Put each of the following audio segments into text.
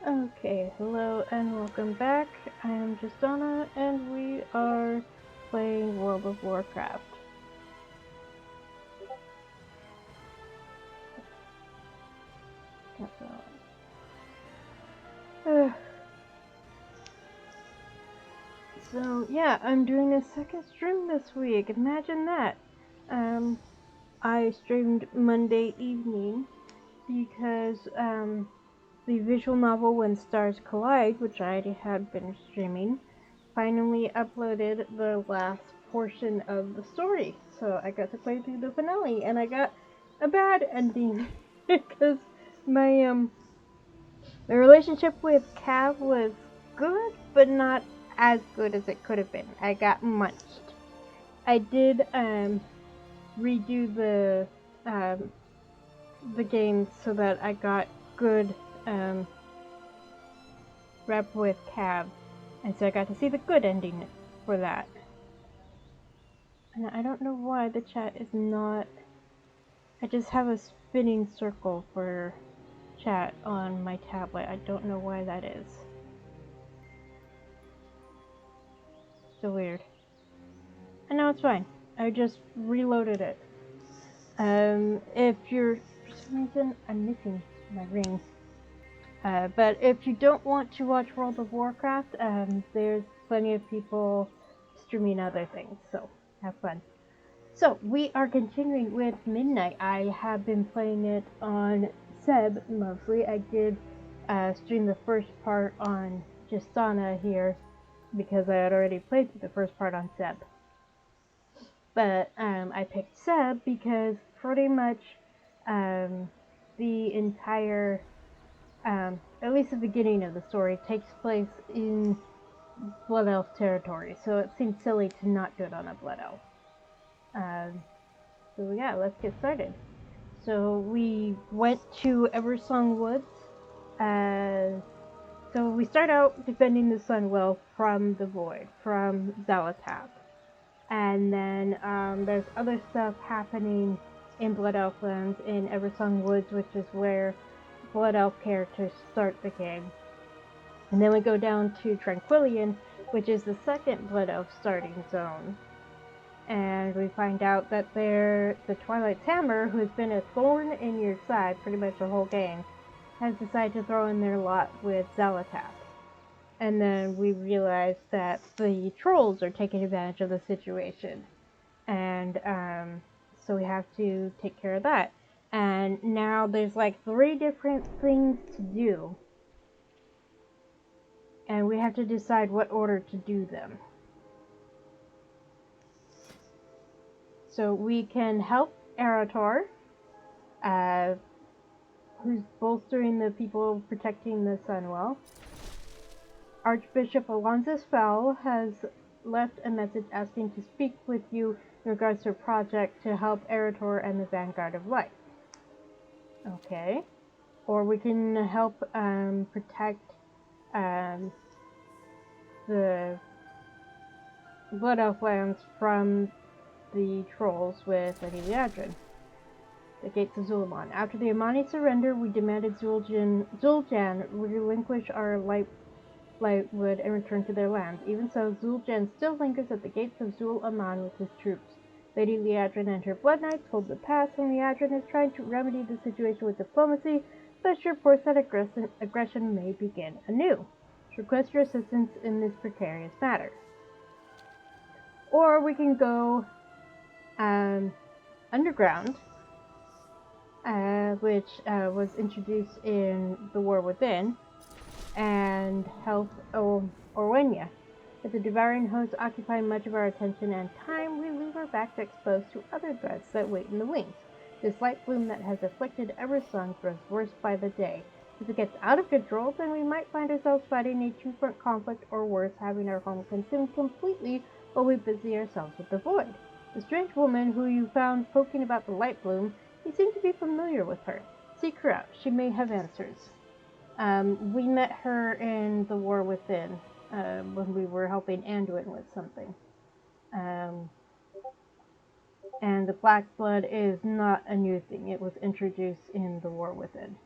Okay, hello and welcome back. I am Justana and we are playing World of Warcraft. So yeah, I'm doing a second stream this week. Imagine that. I streamed Monday evening because the visual novel When Stars Collide, which I already had been streaming, finally uploaded the last portion of the story. So I got to play through the finale, and I got a bad ending because my relationship with Cav was good, but not as good as it could have been. I got munched. I did redo the game so that I got good rep with Cav, and so I got to see the good ending for that. And I don't know why the chat is not. I just have a spinning circle for chat on my tablet. I don't know why that is. So weird. And now it's fine. I just reloaded it. If you're, for some reason, I'm missing my ring. But if you don't want to watch World of Warcraft, there's plenty of people streaming other things, so have fun. So, we are continuing with Midnight. I have been playing it on Seb, mostly. I did stream the first part on Justana here, because I had already played through the first part on Seb. But I picked Seb because pretty much the entire, at least the beginning of the story, takes place in Blood Elf territory, so it seemed silly to not do it on a Blood Elf. So yeah, let's get started. So we went to Eversong Woods. So we start out defending the Sunwell from the Void, from Xalatath. And then there's other stuff happening in Blood Elf lands in Eversong Woods, which is where Blood Elf characters start the game. And then we go down to Tranquillion, which is the second Blood Elf starting zone. And we find out that the Twilight Hammer, who's been a thorn in your side pretty much the whole game, has decided to throw in their lot with Xalatath. And then we realize that the trolls are taking advantage of the situation. And so we have to take care of that. And now there's like 3 different things to do. And we have to decide what order to do them. So we can help Arator, who's bolstering the people protecting the Sunwell. Archbishop Alonzus Fowl has left a message asking to speak with you in regards to a project to help Arator and the Vanguard of Light. Okay. Or we can help protect the Blood Elf lands from the trolls with Lady Liadrin. The Gates of Zul'Aman. After the Amani surrender, we demanded Zul'Jan relinquish our Lightwood and return to their lands. Even so, Zul'Jan still lingers at the Gates of Zul'Aman with his troops. Lady Liadrin and her Blood Knights hold the pass, and Liadrin is trying to remedy the situation with diplomacy, but she reports that aggression may begin anew. She requests your assistance in this precarious matter. Or we can go underground, which was introduced in The War Within, and help Orwenya. With the devouring host occupying much of our attention and time, we leave our backs exposed to other threats that wait in the wings. This light bloom that has afflicted Eversong grows worse by the day. If it gets out of control, then we might find ourselves fighting a two-front conflict, or worse, having our home consumed completely while we busy ourselves with the Void. The strange woman who you found poking about the light bloom, you seem to be familiar with her. Seek her out. She may have answers. We met her in The War Within, when we were helping Anduin with something. And the Black Blood is not a new thing. It was introduced in The War Within.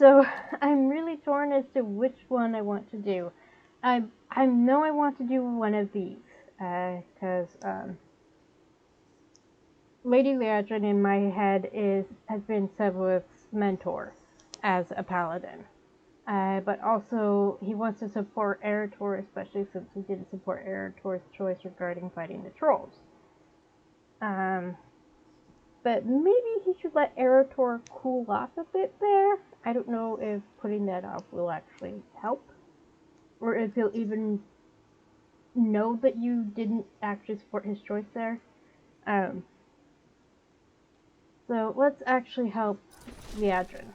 So I'm really torn as to which one I want to do. I know I want to do one of these, because Lady Liadrin in my head has been Seboath's mentor as a paladin. But also, he wants to support Erator, especially since he didn't support Erator's choice regarding fighting the trolls. But maybe he should let Erator cool off a bit there. I don't know if putting that off will actually help, or if he'll even know that you didn't actually support his choice there. So let's actually help Liadrin.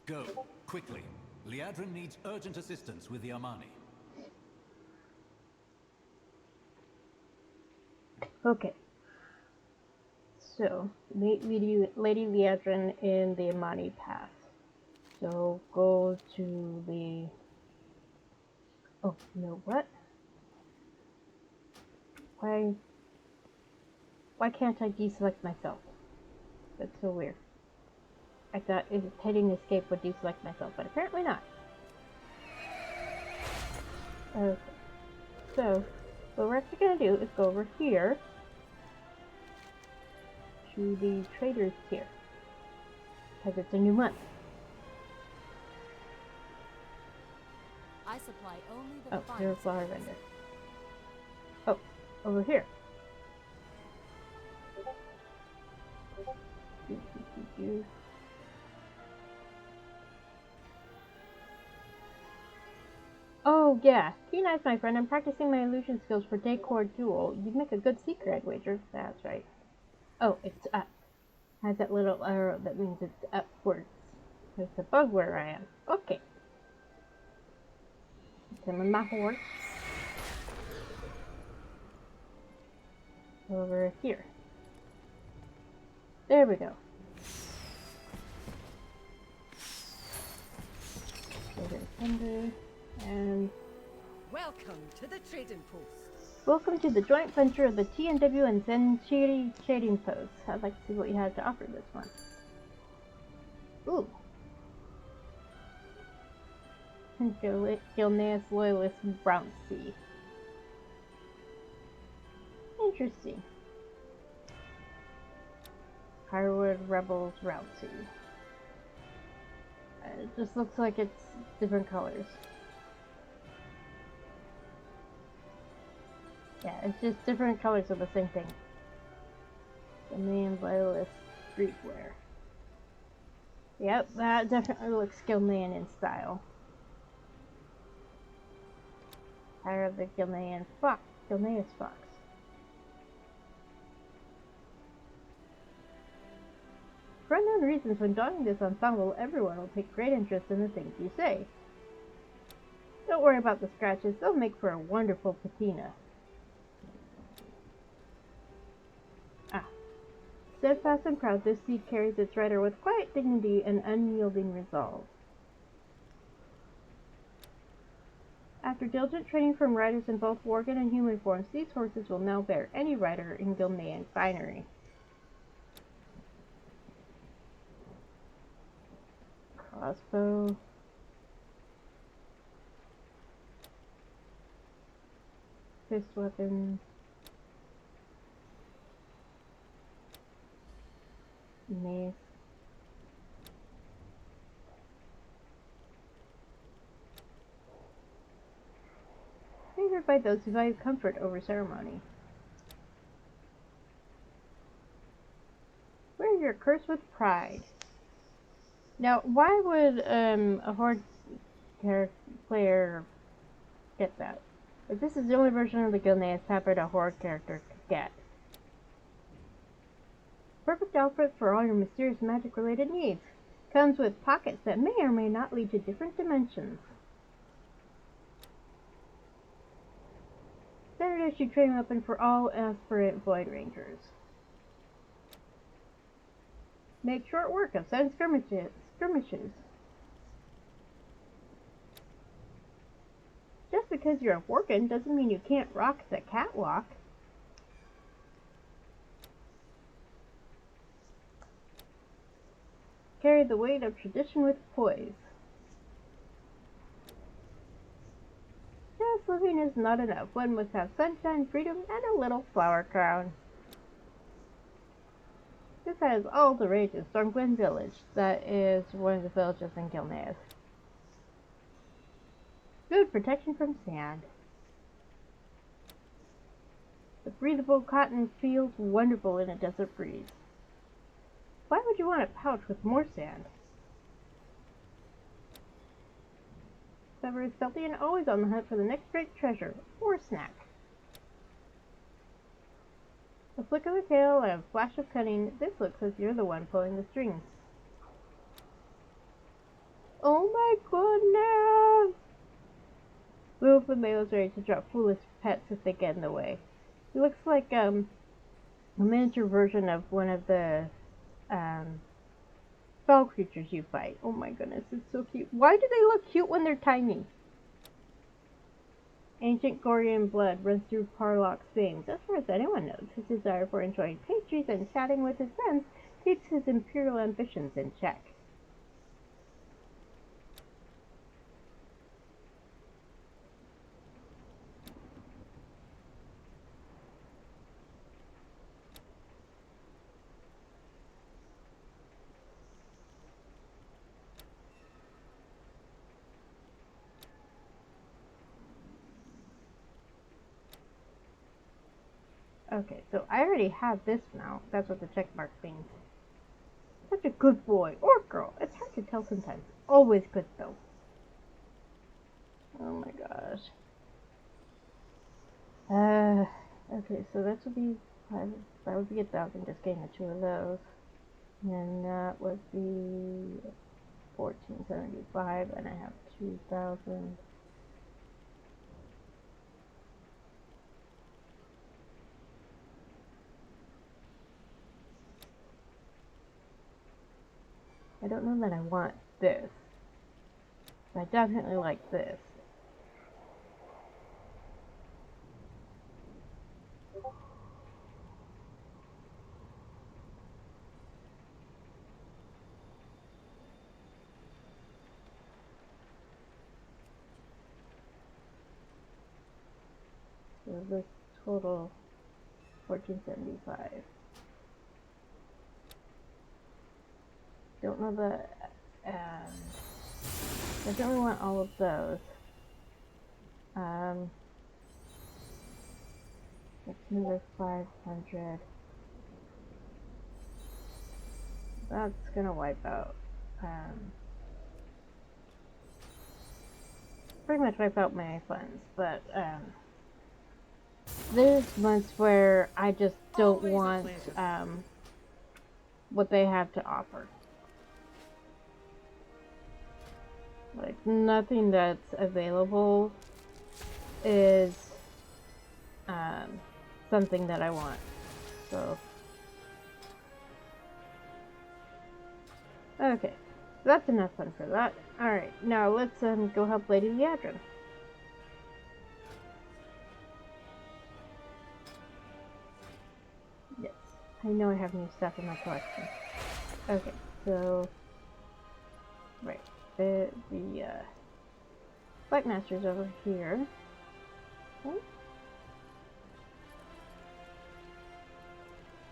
Go, quickly. Liadrin needs urgent assistance with the Armani. Okay. So, meet Lady Liadrin in the Amani Pass. So, go to the... Oh, you know what? Why can't I deselect myself? That's so weird. I thought hitting escape would deselect myself, but apparently not. Okay. So, what we're actually going to do is go over here to the Traders tier, because it's a new month. I supply only the You're a flower vendor. Oh, over here. Oh yeah, keen eyes, my friend. I'm practicing my illusion skills for Decor Duel. You'd make a good seeker, I'd wager. That's right. Oh, it's up. Has that little arrow that means it's upwards. There's a bug where I am. Okay. Summon my horse. Over here. There we go. And welcome to the trading post. Welcome to the joint venture of the TNW and Zenchiri trading posts. I'd like to see what you have to offer this month. Ooh. Gilneas Loyalist Browncy. Interesting. Hirewood Rebels Rousey. It just looks like it's different colors. Yeah, it's just different colors of the same thing. The main Loyalist streetwear. Yep, that definitely looks Gilnean in style. Hire of the Gilneas Fox. For unknown reasons, when donning this ensemble, everyone will take great interest in the things you say. Don't worry about the scratches, they'll make for a wonderful patina. Steadfast and proud, this steed carries its rider with quiet dignity and unyielding resolve. After diligent training from riders in both Worgen and human forms, these horses will now bear any rider in Gilnean finery. Crossbow. Fist weapon. Mace. Favored by those who value comfort over ceremony. Wear your curse with pride. Now, why would a horde player get that? If this is the only version of the Gilneas tabard a horde character could get. Perfect outfit for all your mysterious magic-related needs. Comes with pockets that may or may not lead to different dimensions. Standard issue training weapon for all aspirant Void Rangers. Make short work of sudden skirmishes. Just because you're a Worgen doesn't mean you can't rock the catwalk. carry the weight of tradition with poise. Just living is not enough. One must have sunshine, freedom, and a little flower crown. This has all the rage in Stormglen Village. That is one of the villages in Gilneas. Good protection from sand. The breathable cotton feels wonderful in a desert breeze. Why would you want a pouch with more sand? Sever is stealthy and always on the hunt for the next great treasure or snack. A flick of the tail and a flash of cunning. This looks as you're the one pulling the strings. Oh my goodness! Wolf and Male is ready to drop foolish pets if they get in the way. He looks like a miniature version of one of the spell creatures you fight. Oh my goodness, it's so cute. Why do they look cute when they're tiny? Ancient Gorian blood runs through Parlock's veins. As far as anyone knows, his desire for enjoying pastries and chatting with his friends keeps his imperial ambitions in check. Okay, so I already have this now. That's what the check mark means. Such a good boy or girl. It's hard to tell sometimes. Always good though. Oh my gosh. Okay, so that would be 1,000 just getting the 2 of those. And that would be 1,475, and I have 2,000. I don't know that I want this. I definitely like this. So this total 1,475. Don't know that. I don't really want all of those. That's another 500. That's gonna wipe out. Pretty much wipe out my funds, but there's months where I just don't want what they have to offer. Like, nothing that's available is something that I want. So, okay, that's enough fun for that. Alright, now let's go help Lady Liadrin. Yes, I know I have new stuff in my collection. Okay, so, right. The Fight Master's over here. Okay.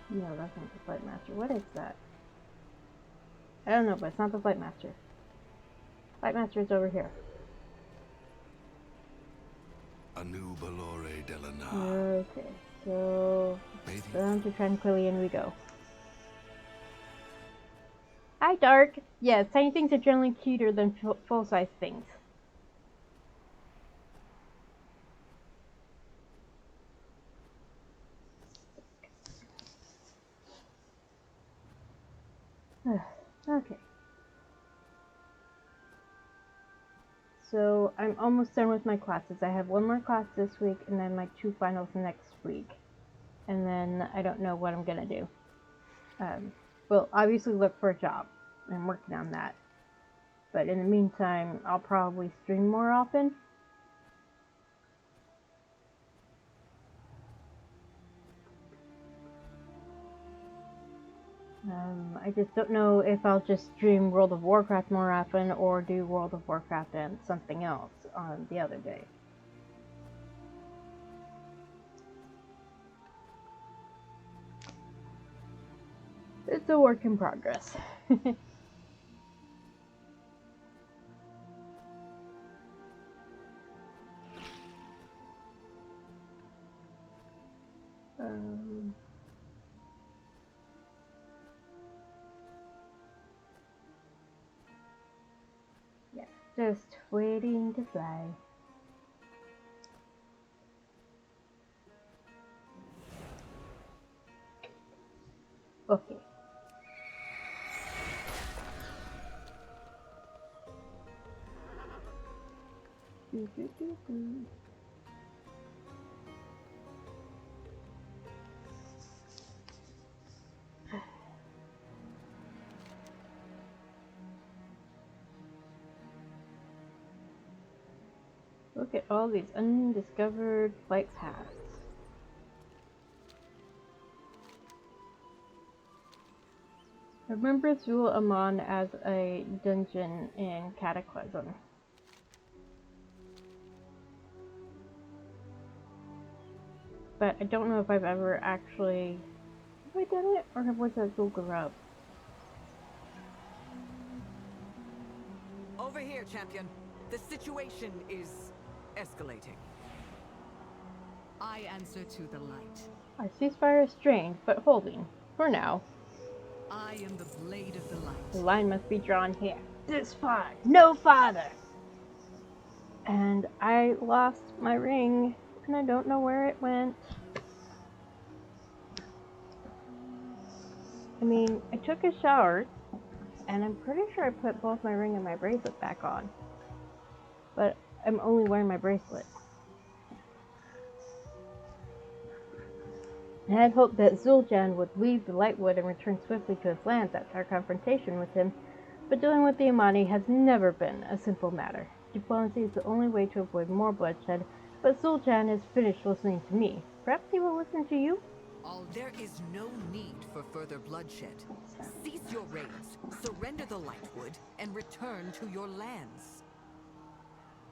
No, that's not the Fight Master. What is that? I don't know, but it's not the Fight Master. Fight Master is over here. A new Balore Delanar. Okay, so down to Tranquillian we go. Hi, Dark. Yes, tiny things are generally cuter than full-size things. Okay. So I'm almost done with my classes. I have one more class this week, and then my 2 finals next week. And then I don't know what I'm gonna do. Well, obviously look for a job. I'm working on that. But in the meantime, I'll probably stream more often. I just don't know if I'll just stream World of Warcraft more often or do World of Warcraft and something else on the other day. It's a work in progress. Yeah, just waiting to fly. Okay. Look at all these undiscovered flight paths. I remember Zul Aman as a dungeon in Cataclysm. But I don't know if I've ever actually... Have I done it? Or was that Zul Garub? Over here, champion. The situation is escalating. I answer to the light. Our ceasefire is strained, but holding. For now. I am the blade of the light. The line must be drawn here. This far, no farther! And I lost my ring, and I don't know where it went. I mean, I took a shower, and I'm pretty sure I put both my ring and my bracelet back on. But I'm only wearing my bracelet. I had hoped that Zul'jin would leave the Lightwood and return swiftly to his lands after our confrontation with him, but dealing with the Amani has never been a simple matter. Diplomacy is the only way to avoid more bloodshed, but Zul'jin has finished listening to me. Perhaps he will listen to you? There is no need for further bloodshed. Cease your raids, surrender the Lightwood, and return to your lands.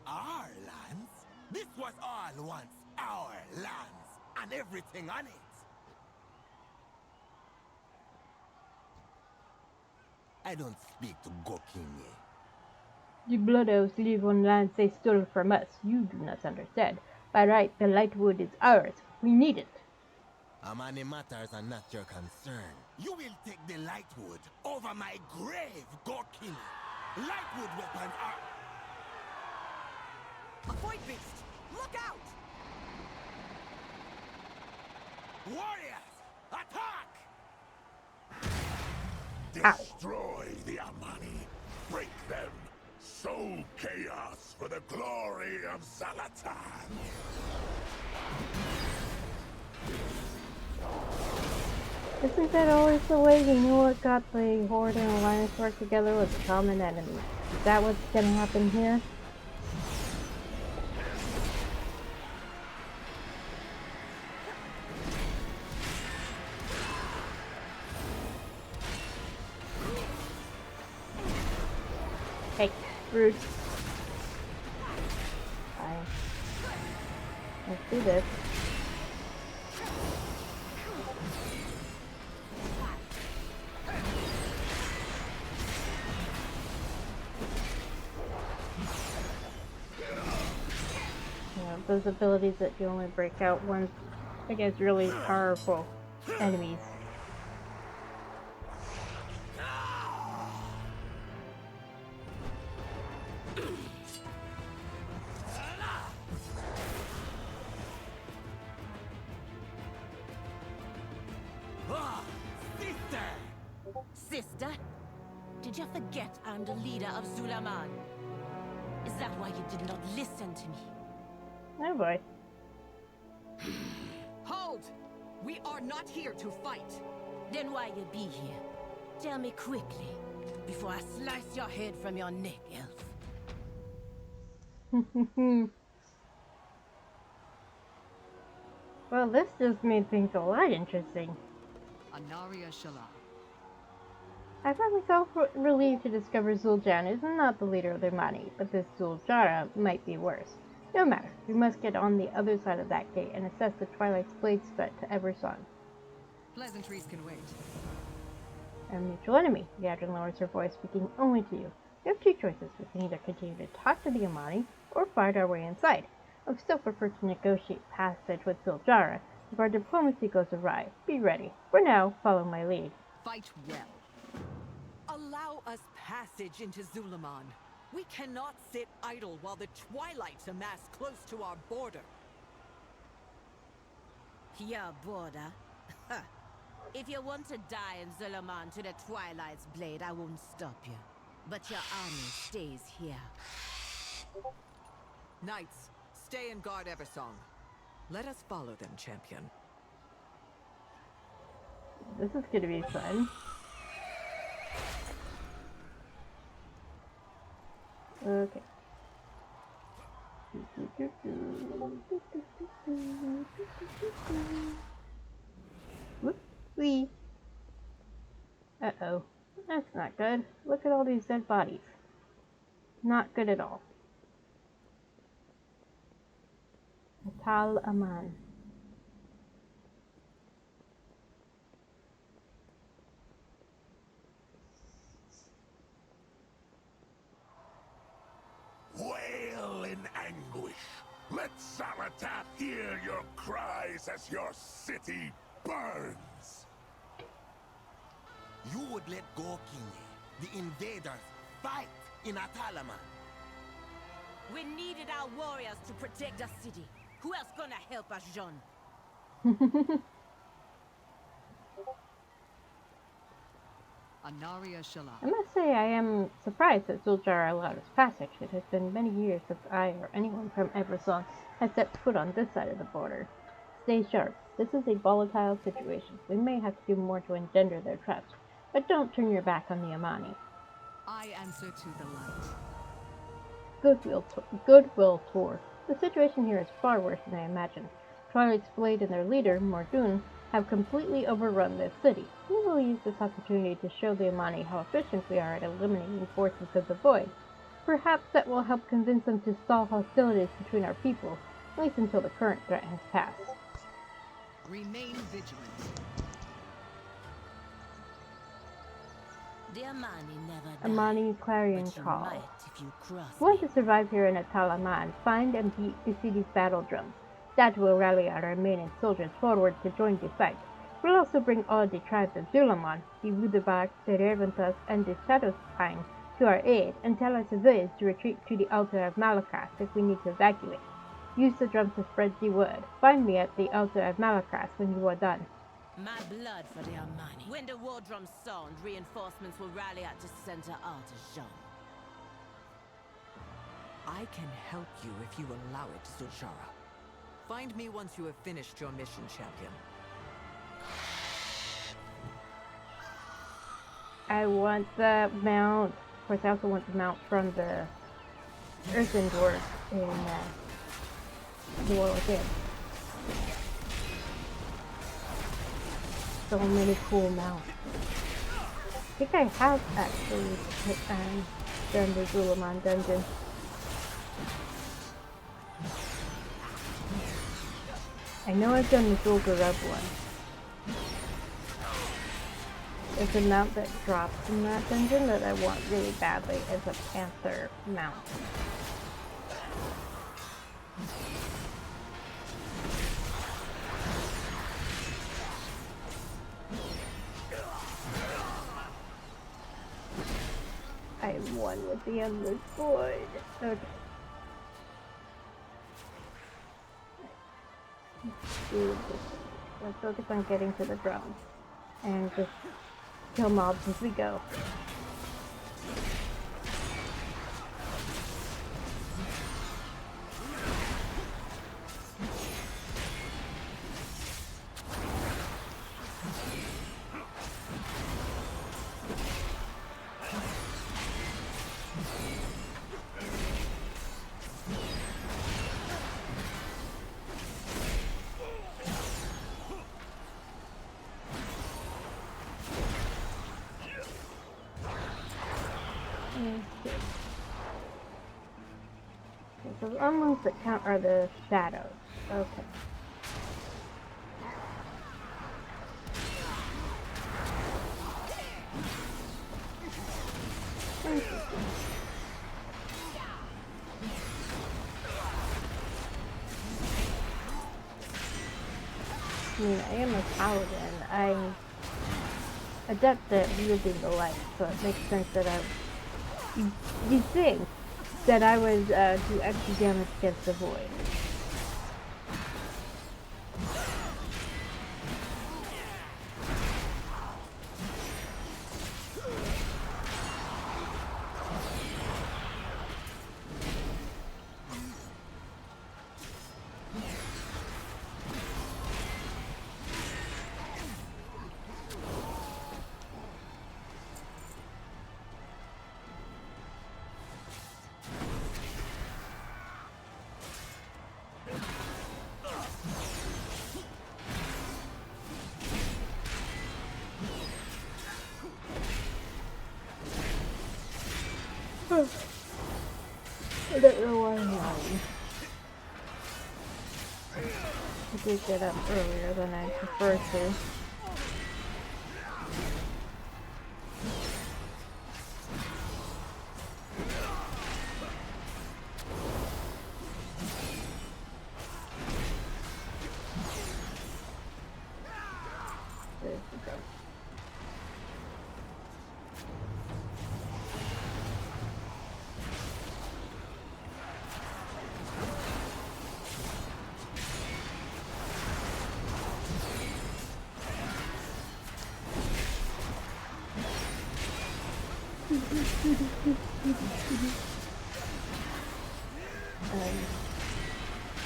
Our lands? This was all once our lands, and everything on it. I don't speak to Gokini. The Blood Elves live on lands they stole from us. You do not understand. By right, the Lightwood is ours. We need it. Amani matters are not your concern. You will take the Lightwood over my grave, Gokini. Lightwood weapons are... A void beast! Look out! Warriors, attack! Destroy the Amani. Break them. Sow chaos for the glory of Zalatan. Isn't that always the way? You knew what got the Horde and Alliance to work together was a common enemy. Is that what's gonna happen here? Hey, rude. Fine. Let's do this. Those abilities that you only break out once against really powerful enemies. Sister, did you forget I'm the leader of Zulaman? Is that why you did not listen to me? Oh boy. Hold! We are not here to fight. Then why you be here? Tell me quickly, before I slice your head from your neck, elf. Well, this just made things a lot interesting. Anaria Shala. I found myself relieved to discover Zul'jan is not the leader of the Mani, but this Zuljara might be worse. No matter, we must get on the other side of that gate and assess the Twilight's Blade's threat to Eversong. Pleasantries can wait. Our mutual enemy, Yadrin lowers her voice, speaking only to you. We have two choices. We can either continue to talk to the Amani, or fight our way inside. I would still prefer to negotiate passage with Zuljara if our diplomacy goes awry. Be ready. For now, follow my lead. Fight well. Allow us passage into Zulaman. We cannot sit idle while the Twilights amass close to our border. Your border? If you want to die in Zulaman to the Twilight's blade, I won't stop you. But your army stays here. Knights, stay and guard Eversong. Let us follow them, champion. This is going to be fun. Okay. Whoop-wee. Uh-oh. That's not good. Look at all these dead bodies. Not good at all. Tal Aman. Wail in anguish. Let Seboath hear your cries as your city burns. You would let Gorkini, the invaders, fight in Atalaman. We needed our warriors to protect the city. Who else gonna help us, Jean? Anaria Shala. I must say I am surprised that Zuljara allowed us passage. It has been many years since I or anyone from Eversong has set foot on this side of the border. Stay sharp. This is a volatile situation. We may have to do more to engender their trust. But don't turn your back on the Amani. I answer to the light. Goodwill Tour. The situation here is far worse than I imagined. Twilight's Blade and their leader, Mordoon, have completely overrun this city. We will use this opportunity to show the Amani how efficient we are at eliminating forces of the Void. Perhaps that will help convince them to stall hostilities between our people, at least until the current threat has passed. Remain vigilant. The Amani never die. Amani Clarion But you Call. might if you cross If you want me. to survive here in Atalaman, find and beat the city's battle drums. That will rally our remaining soldiers forward to join the fight. We'll also bring all the tribes of Zulaman, the Wudabak, the Reventus, and the Shadowspine to our aid, and tell our civilians to retreat to the altar of Malakras if we need to evacuate. Use the drums to spread the word. Find me at the altar of Malakras when you are done. My blood for the Amani. When the war drums sound, reinforcements will rally at the center altar, Jean. I can help you if you allow it, Zuljara. Find me once you have finished your mission, champion. I want the mount. Of course, I also want the mount from the Earthen Dwarf in the War Within. So many cool mounts. I think I have actually done the Zulaman dungeon. I know I've done the Zul'Gurub one. There's a mount that drops in that dungeon that I want really badly as a panther mount. I won with the Endless Void. Okay. Let's focus on getting to the drums and just kill mobs as we go. me see. Okay, so the only ones that count are the shadows. Okay. I mean, I am a paladin. I'm adept at wielding the light, so it makes sense that you think that I would do extra damage against the void. I don't know why I'm lying. I did get up earlier than I prefer to. There's the go.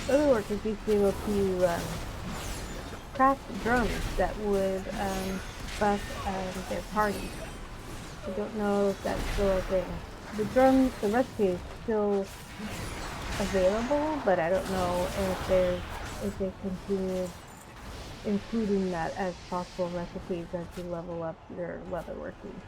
Other workers used to be able to craft drums that would buff their party. I don't know if that's still a thing. The recipe is still available, but I don't know if they continue including that as possible recipes as you level up your leatherworking.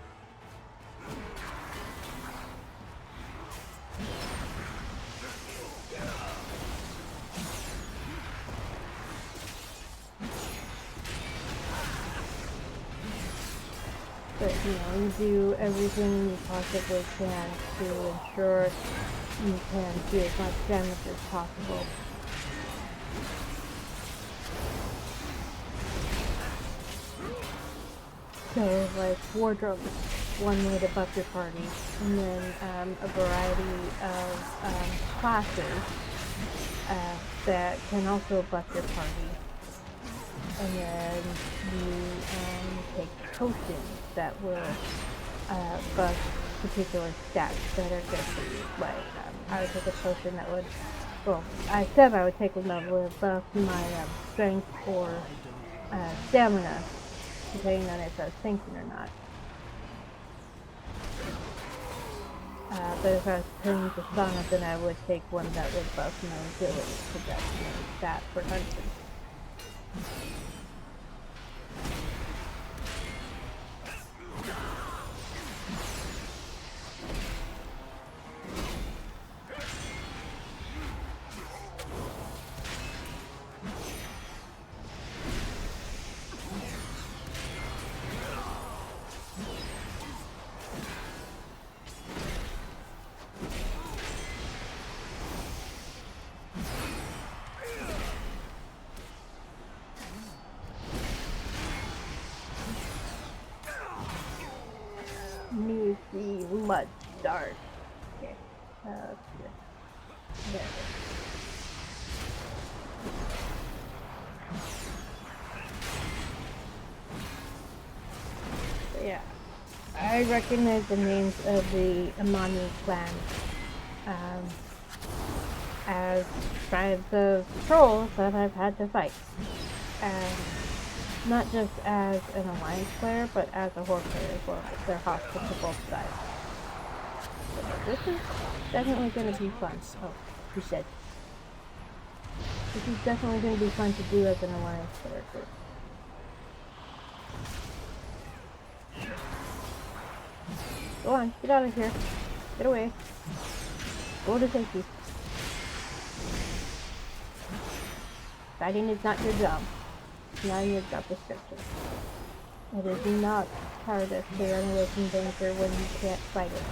But you do everything you possibly can to ensure you can do as much damage as possible. So, like wardrobe, one way to buff your party, and then a variety of classes that can also buff your party. And then you take potions that will buff particular stats that are good for you. Like, I would take a potion that would, well, I said I would take one that would buff my strength or stamina, depending on if I was thinking or not. But if I was turning to Sauna, then I would take one that would buff my ability, because that's my stat for hunting. Me see mud start. Okay. There. So yeah, I recognize the names of the Amani clan as tribes of trolls that I've had to fight. Not just as an alliance player, but as a horde player as well. They're hostile to both sides. So this is definitely going to be fun. Oh, he's dead. This is definitely going to be fun to do as an alliance character. Go on, get out of here. Get away. Go to safety. Fighting is not your job. It's not in your job description. It is not cowardice to run away from danger when you can't fight it.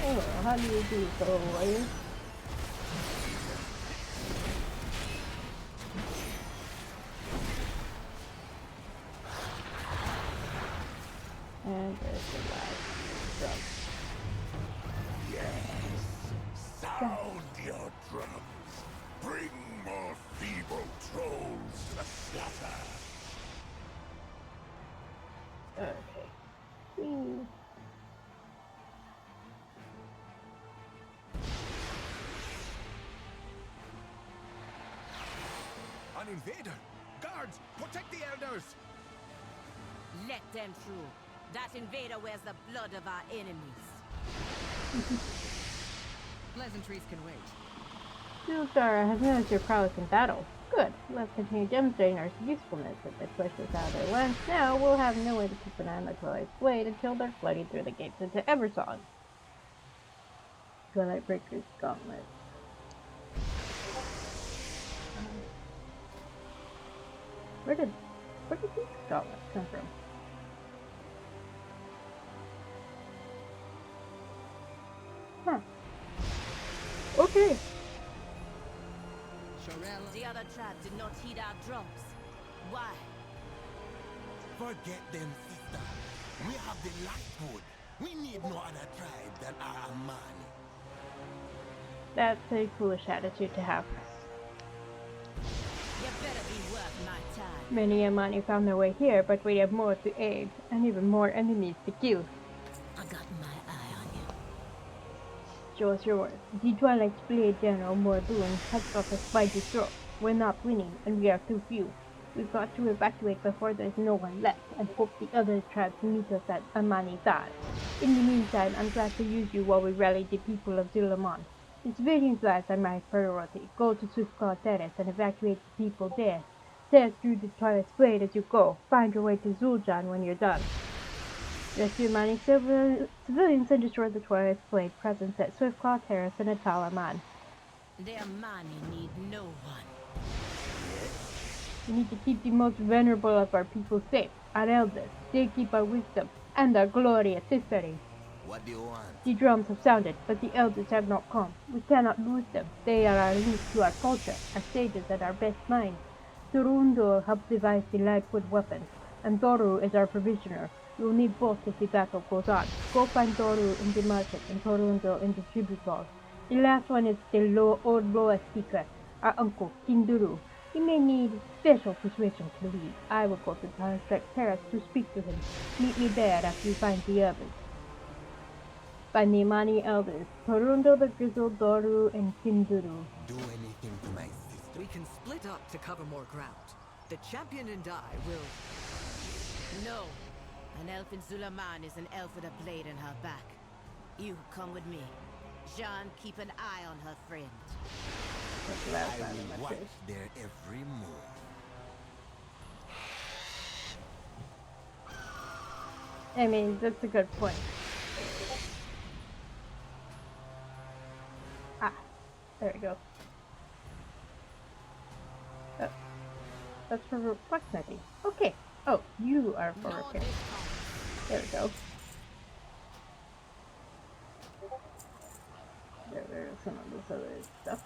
Oh, how do you do so, warrior? And there's the last drum. Yes! Sound your drums! Bring more feeble trolls to the slaughter! Okay. Whee. An invader! Guards! Protect the elders! Let them through. That invader wears the blood of our enemies. Pleasantries can wait. Zulzara has noticed your prowess in battle. Good. Let's continue demonstrating our usefulness as they push us out of their lands. Now we'll have no way to keep an eye on the Twilight's Blade until they're flooding through the gates into Eversong. Twilight Breaker's Gauntlet. Where did these gauntlets come from? Huh. Okay. Shorel. The other tribe did not heed our drums. Why? Forget them, sister. We have the Lightwood. We need no other tribe than our Amani. That's a foolish attitude to have. You better be worth my time. Many Amani found their way here, but we have more to aid, and even more enemies to kill. I got my eye on you. Show us your words. The Twilight's Blade General Mordoon has got us by the throat. We're not winning, and we are too few. We've got to evacuate before there's no one left, and hope the other tribes meet us at Amani Dad. In the meantime, I'm glad to use you while we rally the people of Zulamon. The civilians' lives are my priority. Go to Swiftclaw Terrace and evacuate the people there. Tear through the Twilight's Blade as you go. Find your way to Zul'Jan when you're done. Rescue Amani civilians and destroy the Twilight's Blade presence at Swiftclaw Terrace and Atalaman. The Amani need no one. We need to keep the most venerable of our people safe, our elders. They keep our wisdom and our glorious history. What do you want? The drums have sounded, but the elders have not come. We cannot lose them. They are our link to our culture, our sages and our best minds. Turundul helped devise the Lightwood weapons, and Toru is our provisioner. We will need both if the battle goes on. Go find Toru in the market and Turundul in the tribute hall. The last one is the old Loa speaker, our uncle, Kinduru. He may need special persuasion to lead. I will go to Tarstrek Terrace to speak to him. Meet me there after you find the others. Find the Amani elders, Torundo the Grizzled, Doru, and Kinduru. Do anything to my sister. We can split up to cover more ground. The champion and I will... No. An elf in Zulaman is an elf with a blade in her back. You come with me. Jean, keep an eye on her friend. That's the last I line of will my watch series. their every move. I mean, that's a good point. Ah, there we go. Oh. That's for blacksmithing. Okay. Oh, you are for No repair. discount. There we go. There's some of this other stuff.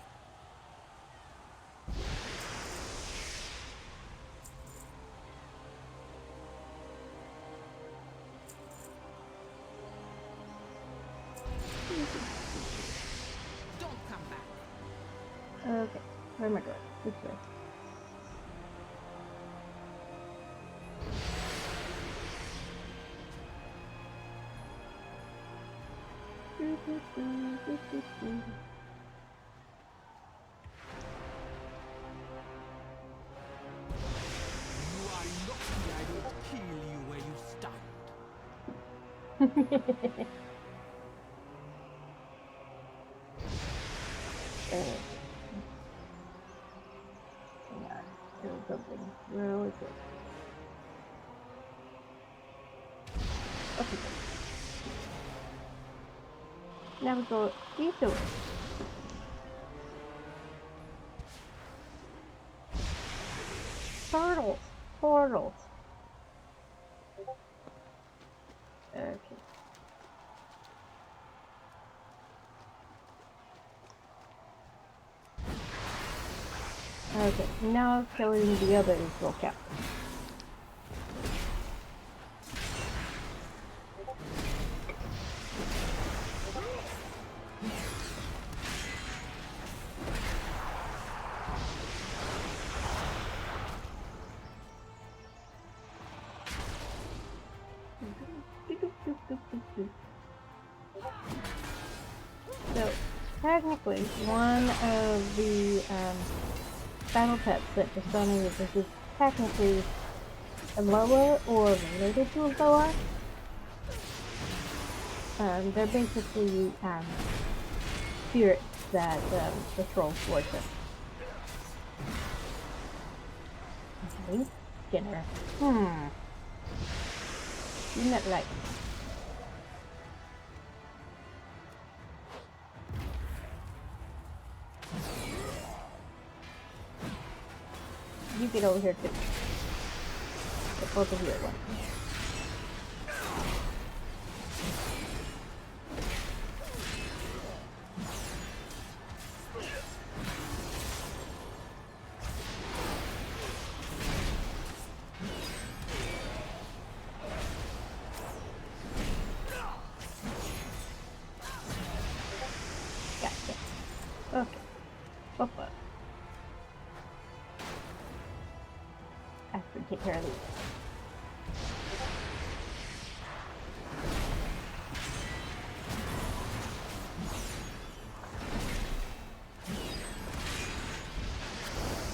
Don't come back. Okay. Where am I going? This way. You are lucky I don't kill you where you stand. Hang on. There was something. Where was it? Okay. Now we go these doors. Portals. Portals. Okay. Okay, now killing the others will count. So, technically, one of the battle pets that the sun uses is technically a Loa or related to a Loa. They're basically spirits that the trolls worship. Okay, Skinner. You met like. You get over here too. Get both of you at once. Gotcha. Okay. Bye-bye. After we take care of these.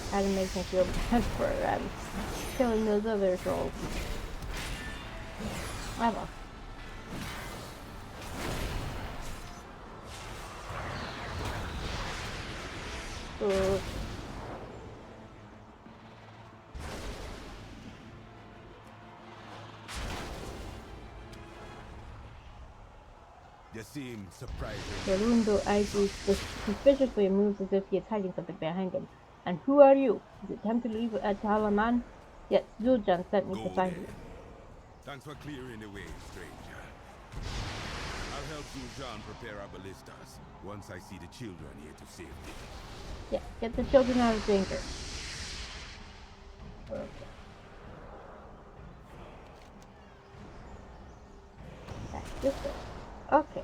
Kind of makes me feel bad for killing those other trolls. I lost. You seem surprising. Gerundo eyes you suspiciously and moves as if he is hiding something behind him. And who are you? Is it time to leave Talaman? Yes, Zuljan sent me to find you. Thanks for clearing the way, stranger. I'll help Zuljan prepare our ballistas once I see the children here to safety. Yeah, get the children out of danger. Okay. Back this way. Okay.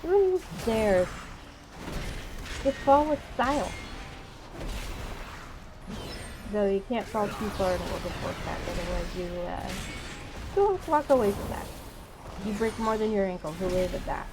Through these stairs. Just fall with style. Though you can't fall too far in World of Warcraft, otherwise you don't walk away from that. You break more than your ankle, who live at that.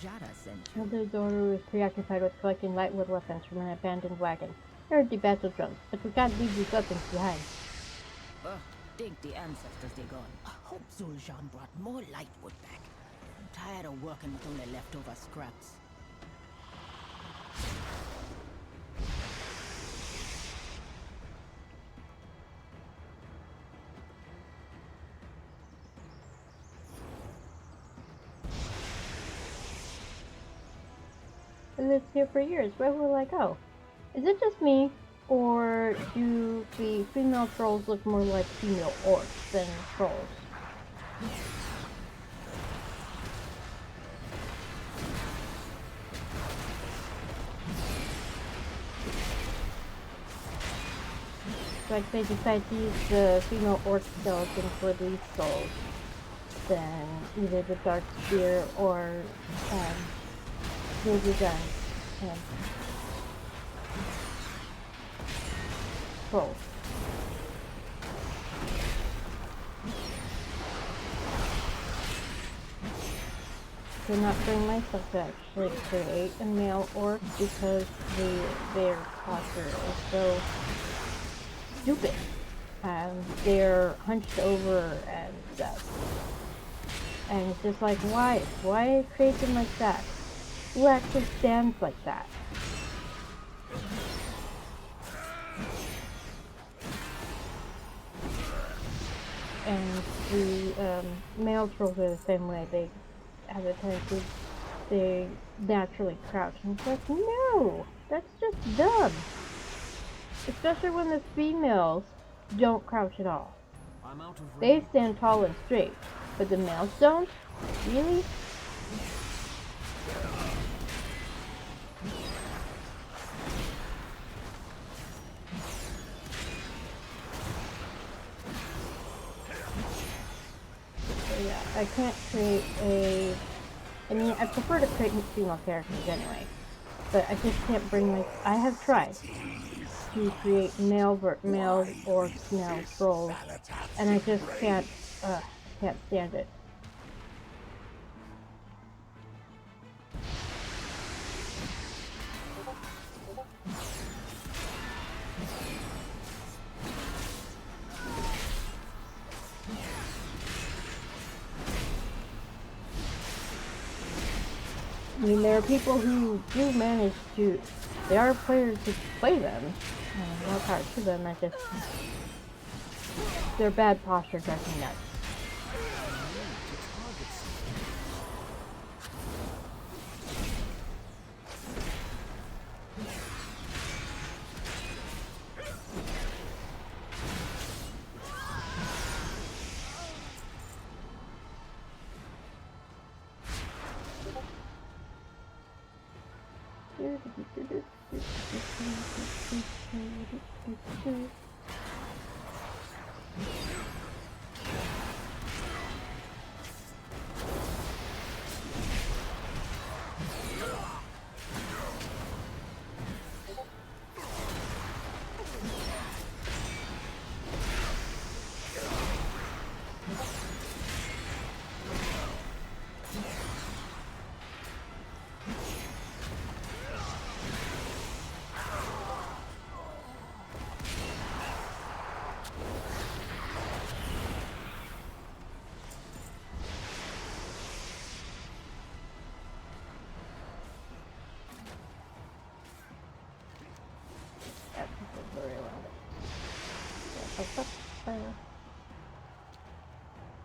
Zuljata sent you. Elder daughter was preoccupied with collecting lightwood weapons from an abandoned wagon. There are the battle drums, but we can't leave these weapons behind. Ugh, think the ancestors they gone. I hope Zuljan brought more lightwood back. I'm tired of working with only leftover scraps. I lived here for years. Where will I go? Is it just me, or do the female trolls look more like female orcs than trolls? Like they decide to use the female orc skeleton for these souls, then either the dark spear or will be done. Trolls. Could not bring myself to actually create a male orc because their posture is so stupid. They're hunched over and stuff. And it's just like, why? Why create them like that? Who actually stands like that? And the male trolls are the same way. They have a tendency, they naturally crouch. And it's like, no! That's just dumb! Especially when the females don't crouch at all. I'm out of They range. stand tall and straight, but the males don't? Really? So yeah, I can't create a... I mean, I prefer to create female characters anyway, but I just can't bring my... I have tried to create male or female trolls, and I just can't stand it. I mean, there are people who do manage to, there are players who play them, no power to them, I just, their bad posture drives me nuts.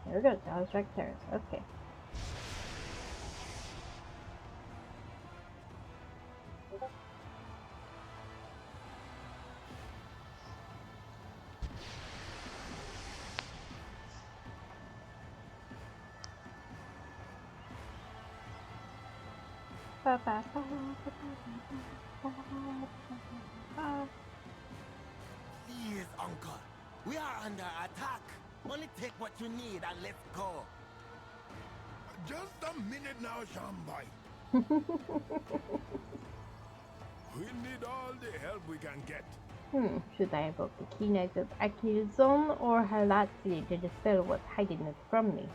There we go, Dallas Strike Terrace. Okay. Please, Uncle. We are under attack. Only take what you need and let's go. Just a minute now, Shambai. We need all the help we can get. Should I evoke the keen eyes of Akilzon or Halatsi to dispel what's hiding it from me?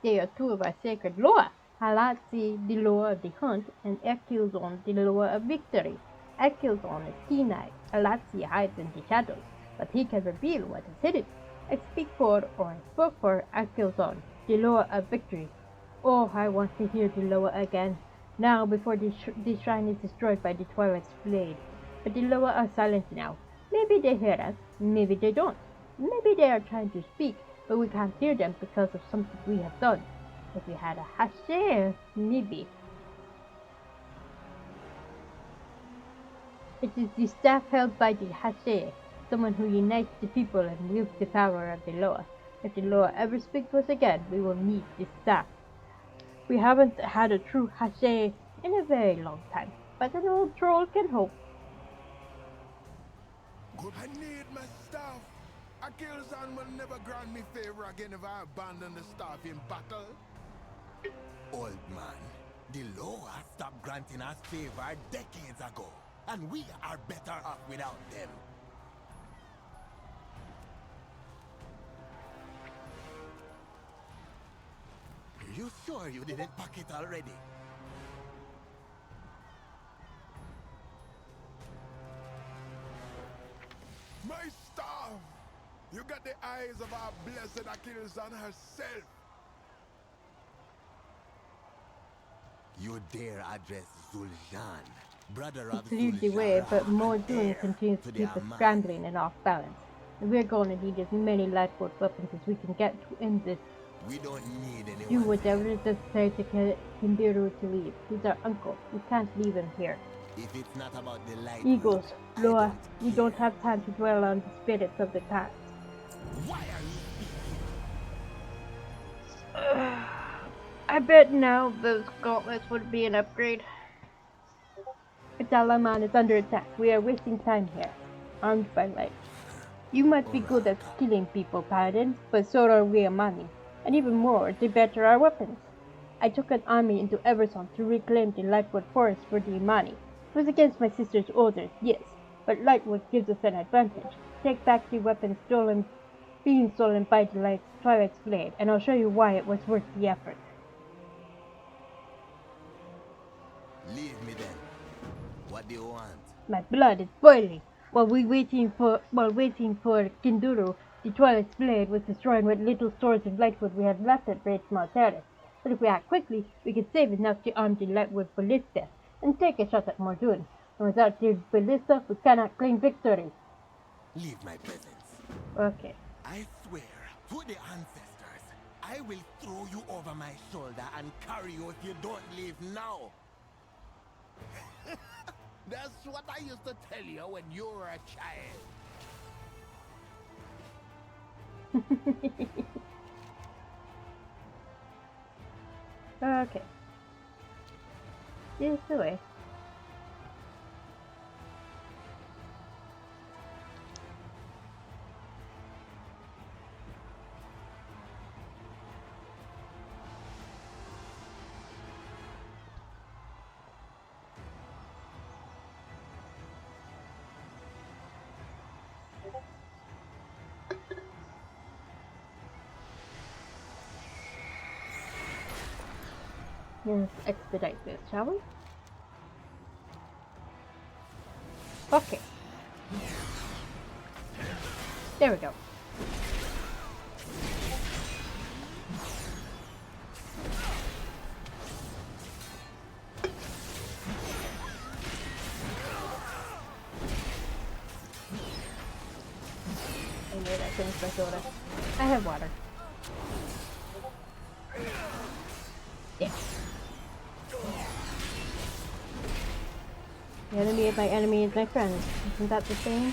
They are two of our sacred lore. Halatzi, the lore of the hunt, and Ekilzon, the lore of victory. Ekilzon is keen-eyed. Halatzi hides in the shadows, but he can reveal what is hidden. I speak for, or I spoke for, Ekilzon, the lore of victory. Oh, I want to hear the lore again, now before the shrine is destroyed by the Twilight's blade. But the Loa are silent now. Maybe they hear us, maybe they don't. Maybe they are trying to speak, but we can't hear them because of something we have done. If we had a hasher, maybe. It is the staff held by the hasher, someone who unites the people and wields the power of the Loa. If the Loa ever speak to us again, we will need this staff. We haven't had a true hasher in a very long time, but an old troll can hope. I need my staff. Akilzan will never grant me favor again if I abandon the staff in battle. Old man, the Loa stopped granting us favor decades ago, and we are better off without them. You sure you didn't pack it already? My staff! You got the eyes of our blessed Akilzan herself. You dare address Zul'Jan, brother of It leads the way, but more doing continues to keep us scrambling and off balance. And we're going to need as many lightweight weapons as we can get to end this. We don't need anyone. Do whatever is necessary to get Kindiru to leave. He's our uncle. We can't leave him here. If it's not about the light. Eagles, Loa, we don't have time to dwell on the spirits of the past. Why are you I bet now those gauntlets would be an upgrade. Italaman is under attack. We are wasting time here, armed by light. You might be good at killing people, paladin, but so are we Amani. And even more, they better our weapons. I took an army into Everson to reclaim the Lightwood Forest for the Imani. It was against my sister's orders, yes, but Lightwood gives us an advantage. Take back the weapons being stolen by the Twilight's blade, and I'll show you why it was worth the effort. Leave me then. What do you want? My blood is boiling. While waiting for Kinduru, the Twilight's blade was destroying what little stores of Lightwood we had left at Great Small Terrace. But if we act quickly, we can save enough to arm the Lightwood ballista and take a shot at Mordoon. And without the ballista, we cannot claim victory. Leave my presence. Okay. I swear to the ancestors, I will throw you over my shoulder and carry you if you don't leave now. That's what I used to tell you when you were a child. Okay. This is the way. Let's expedite this, shall we? Okay. There we go. Anyway, I finished my soda. I have water. Yeah. The enemy of my enemy is my friend. Isn't that the same?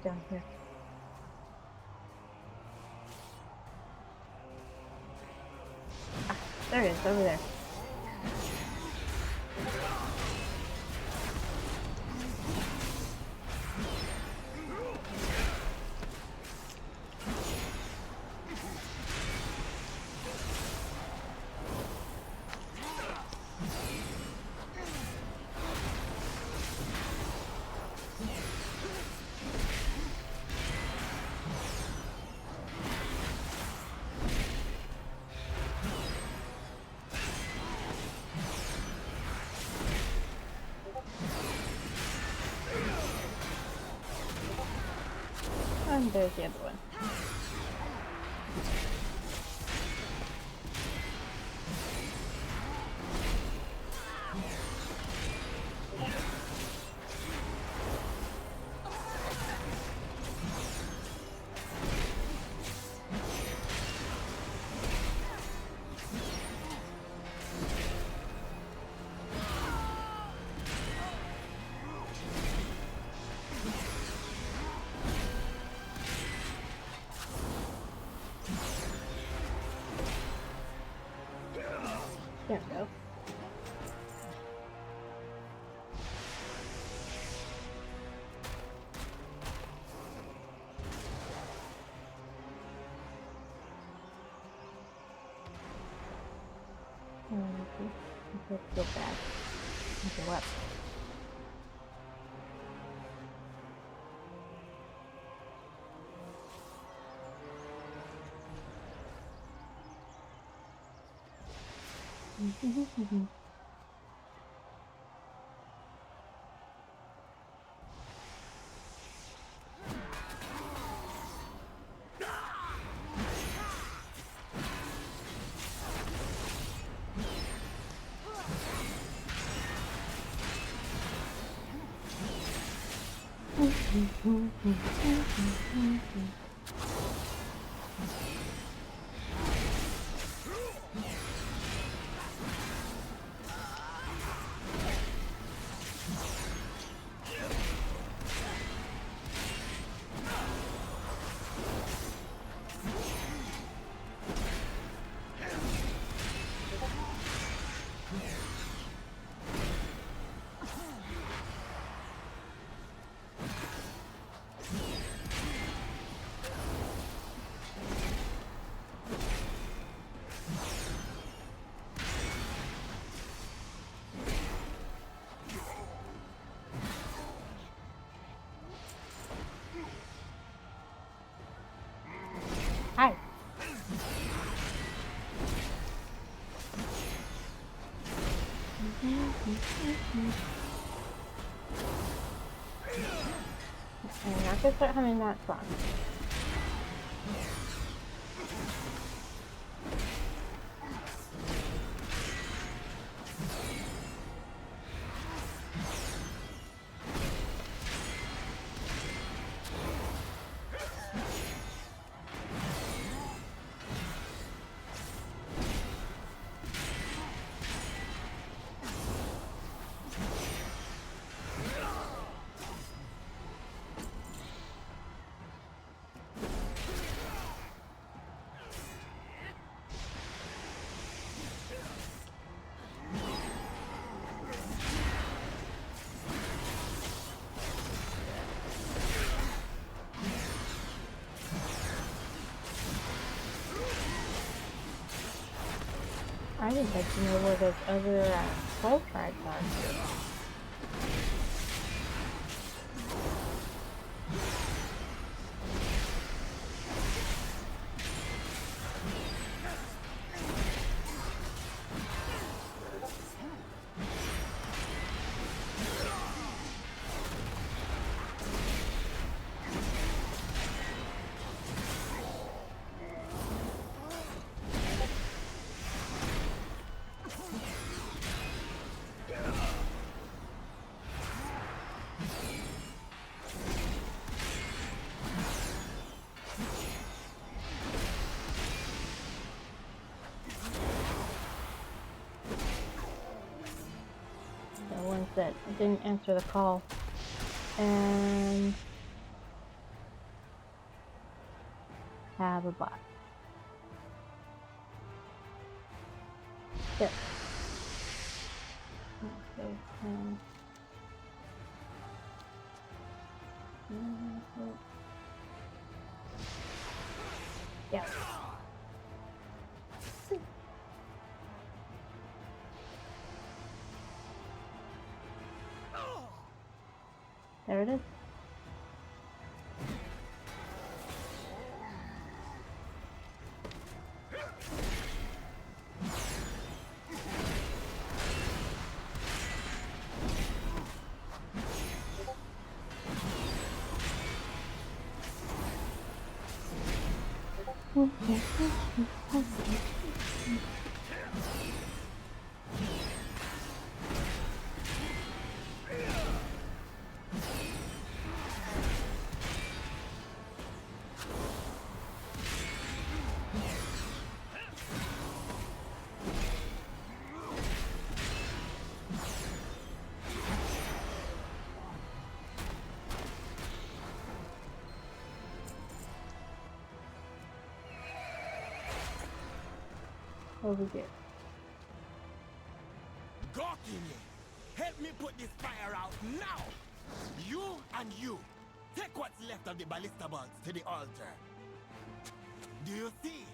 down here. Ah, there it is, over there. And there's the other one. There we go. Let's go back and go up. Hi. I'm not gonna start humming that song. I didn't like to know where those other troll tribes are. The ones that didn't answer the call. And have a boss. There. Okay. Yeah. There it is. Over here. Gawkini, help me put this fire out now! You and you, take what's left of the ballista bolts to the altar. Do you see?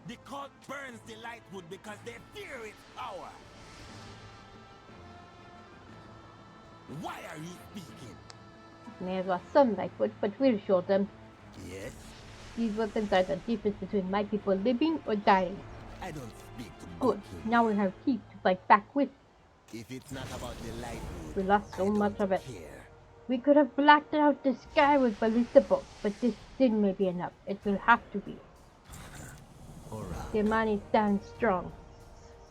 The cult burns the lightwood because they fear its power. Why are you speaking? May as well sunlight, but we'll show them. Yes? These weapons are the difference between my people living or dying. I don't speak to Good. Gawkini. Now we have teeth to fight back with. If it's not about the lightwood, We lost so I much don't of it. care. We could have blacked out the sky with ballista bolts, but this still may be enough. It will have to be. Alright. The money stands strong.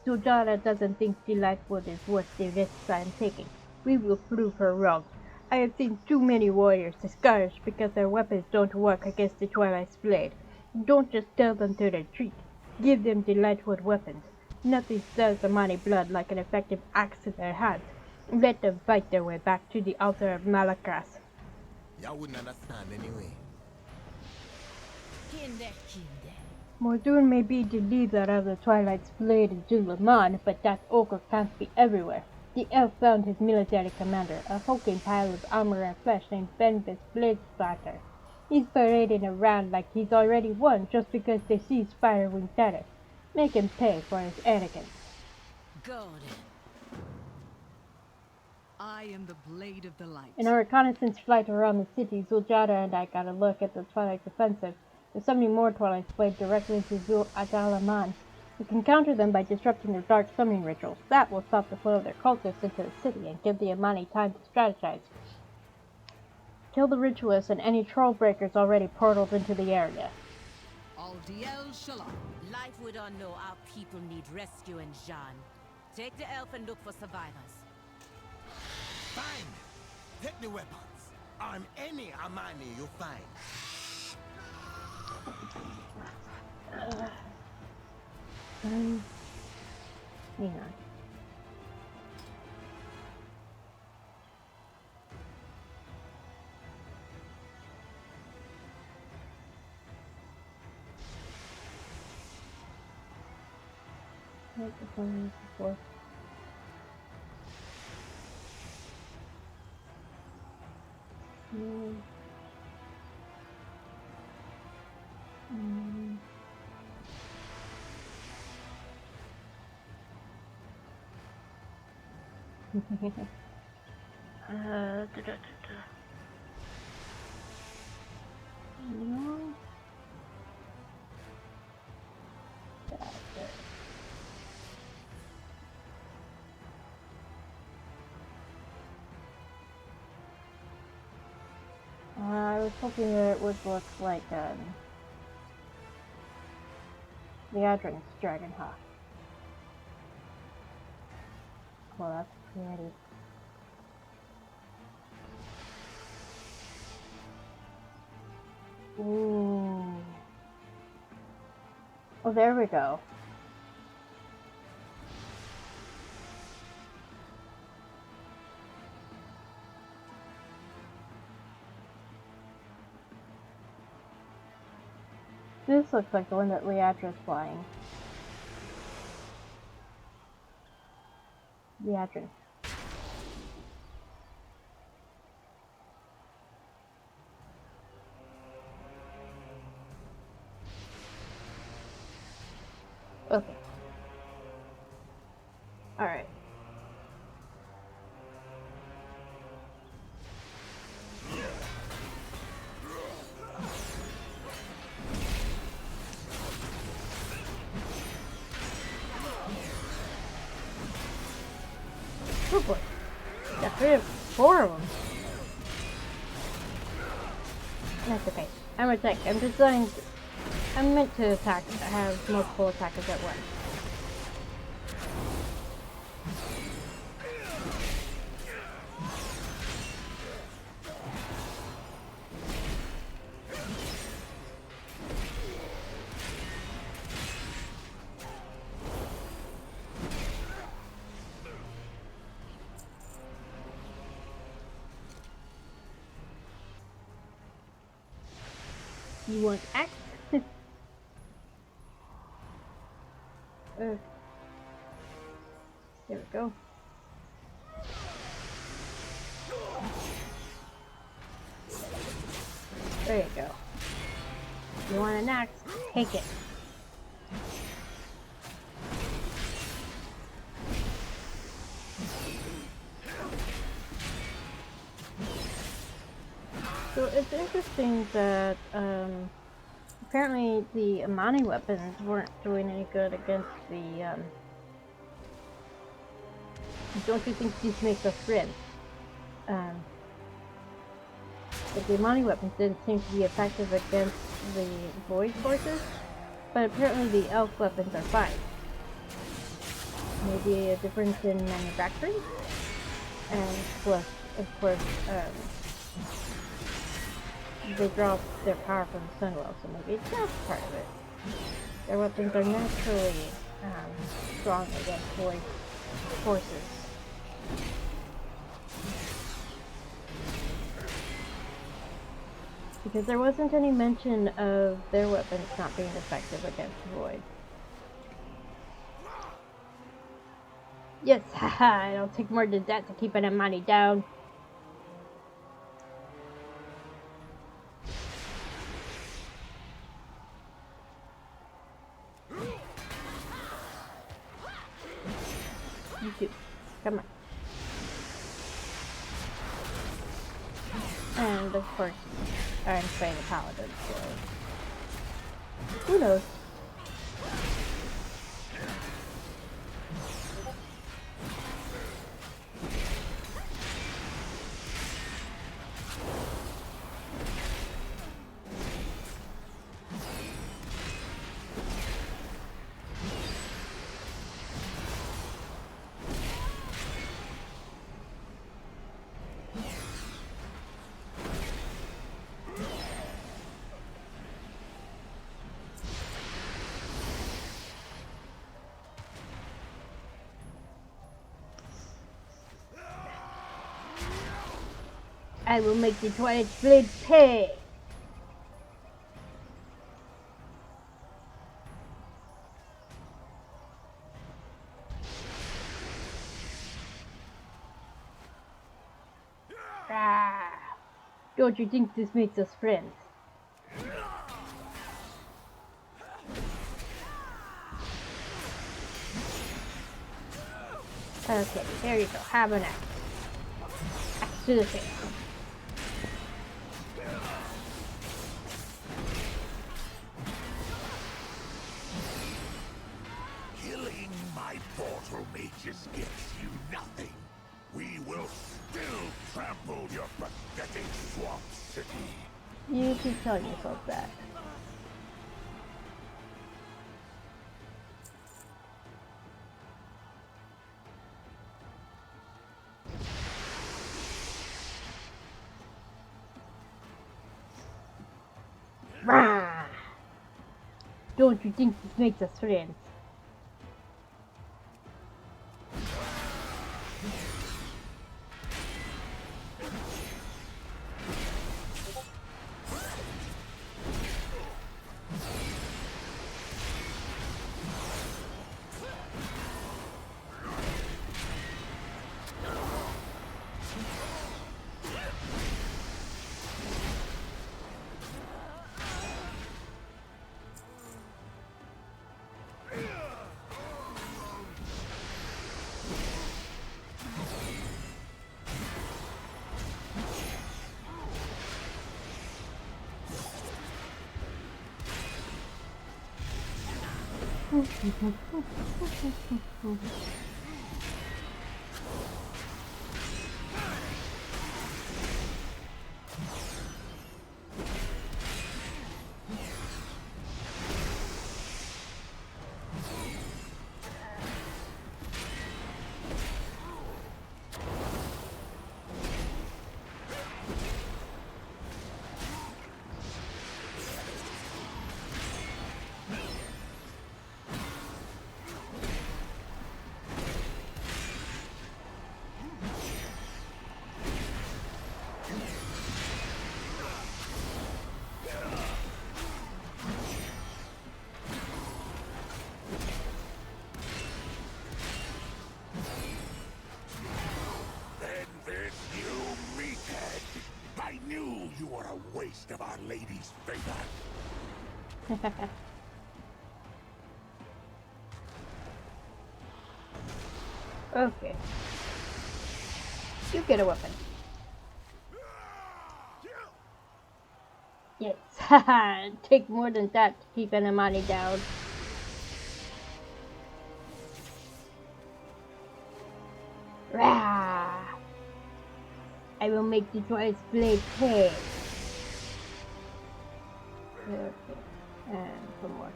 Sudara doesn't think the lightwood is worth the risks I am taking. We will prove her wrong. I have seen too many warriors discouraged because their weapons don't work against the Twilight's blade. Don't just tell them to retreat. Give them the lightwood weapons. Nothing stirs the money blood like an effective axe in their hands. Let them fight their way back to the altar of Malakras. Y'all wouldn't understand anyway. Kinde. Mordoon may be the leader of the Twilight's blade in Zulaman, but that ogre can't be everywhere. The elf found his military commander, a hulking pile of armor and flesh named Benvis Bladesplatter. He's parading around like he's already won just because they see Spirewing Terror. Make him pay for his arrogance. God. I am the blade of the light. In our reconnaissance flight around the city, Zuljada and I got a look at the Twilight defensive. There's so many more Twilights played directly into Zul Adalaman. We can counter them by disrupting their dark summoning rituals. That will stop the flow of their cultists into the city and give the Amani time to strategize. Kill the ritualists and any troll breakers already portaled into the area. Al Diel Shalom. Lightwood or no, our people need rescuing, Jean. Take the elf and look for survivors. Fine. Take the weapons. Arm any Amani you find. Hang on. What the one before? No. That's it. I was hoping that it would look like the Adrin's Dragonhawk. Well, that's pretty. Ooh. Oh, there we go. This This looks like the one that Leadra's flying. Leadrin. Okay. Alright. Oh boy. Got 4 of them. That's okay. I'm attack. I'm designed. I'm meant to attack. Have multiple attackers at once. You want axe? There we go. There you go. You want an axe? Take it. So it's interesting that apparently the Amani weapons weren't doing any good against the don't you think these make us friends? But the Amani weapons didn't seem to be effective against the Void forces, but apparently the Elf weapons are fine. Maybe a difference in manufacturing? And plus, of course, they draw their power from the Sunwell, so maybe that's part of it. Their weapons are naturally strong against Void forces. Because there wasn't any mention of their weapons not being effective against Void. Yes, haha, it'll take more than that to keep an Amani down. You too. Come on. And of course, I'm playing a paladin, so who knows? I will make the Twilight Blade pay! Ah, don't you think this makes us friends? Okay, there you go. Have an axe. Axe to the face. Killing my portal mages gets you nothing. We will still trample your pathetic swamp city. You keep telling yourself that. Rah! Don't you think this makes us friends? You are a waste of Our Lady's favor. Okay. You get a weapon. Yes. Haha. Take more than that to keep enemy down. Rah! I will make the Troy's blade pay. Okay. And some more.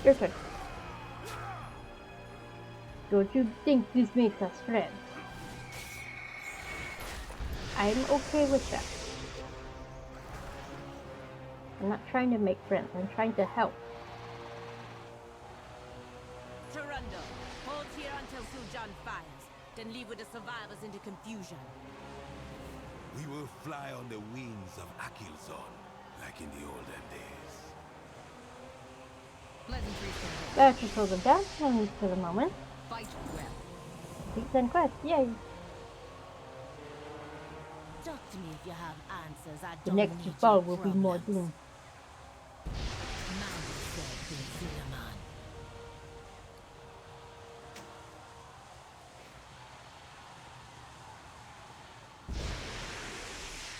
Your turn. Don't you think this makes us friends? I'm okay with that. I'm not trying to make friends, I'm trying to help. Tarundo, hold here until Sujan fires, then leave with the survivors into confusion. We will fly on the wings of Akilzon, like in the olden days. Pleasantries conveyed. Let's just hold them down and for the moment. Fight well. Peace and quest, yay! Talk to me if you have answers. I The don't next need ball your will be more problems. doom. Man said in Zulaman.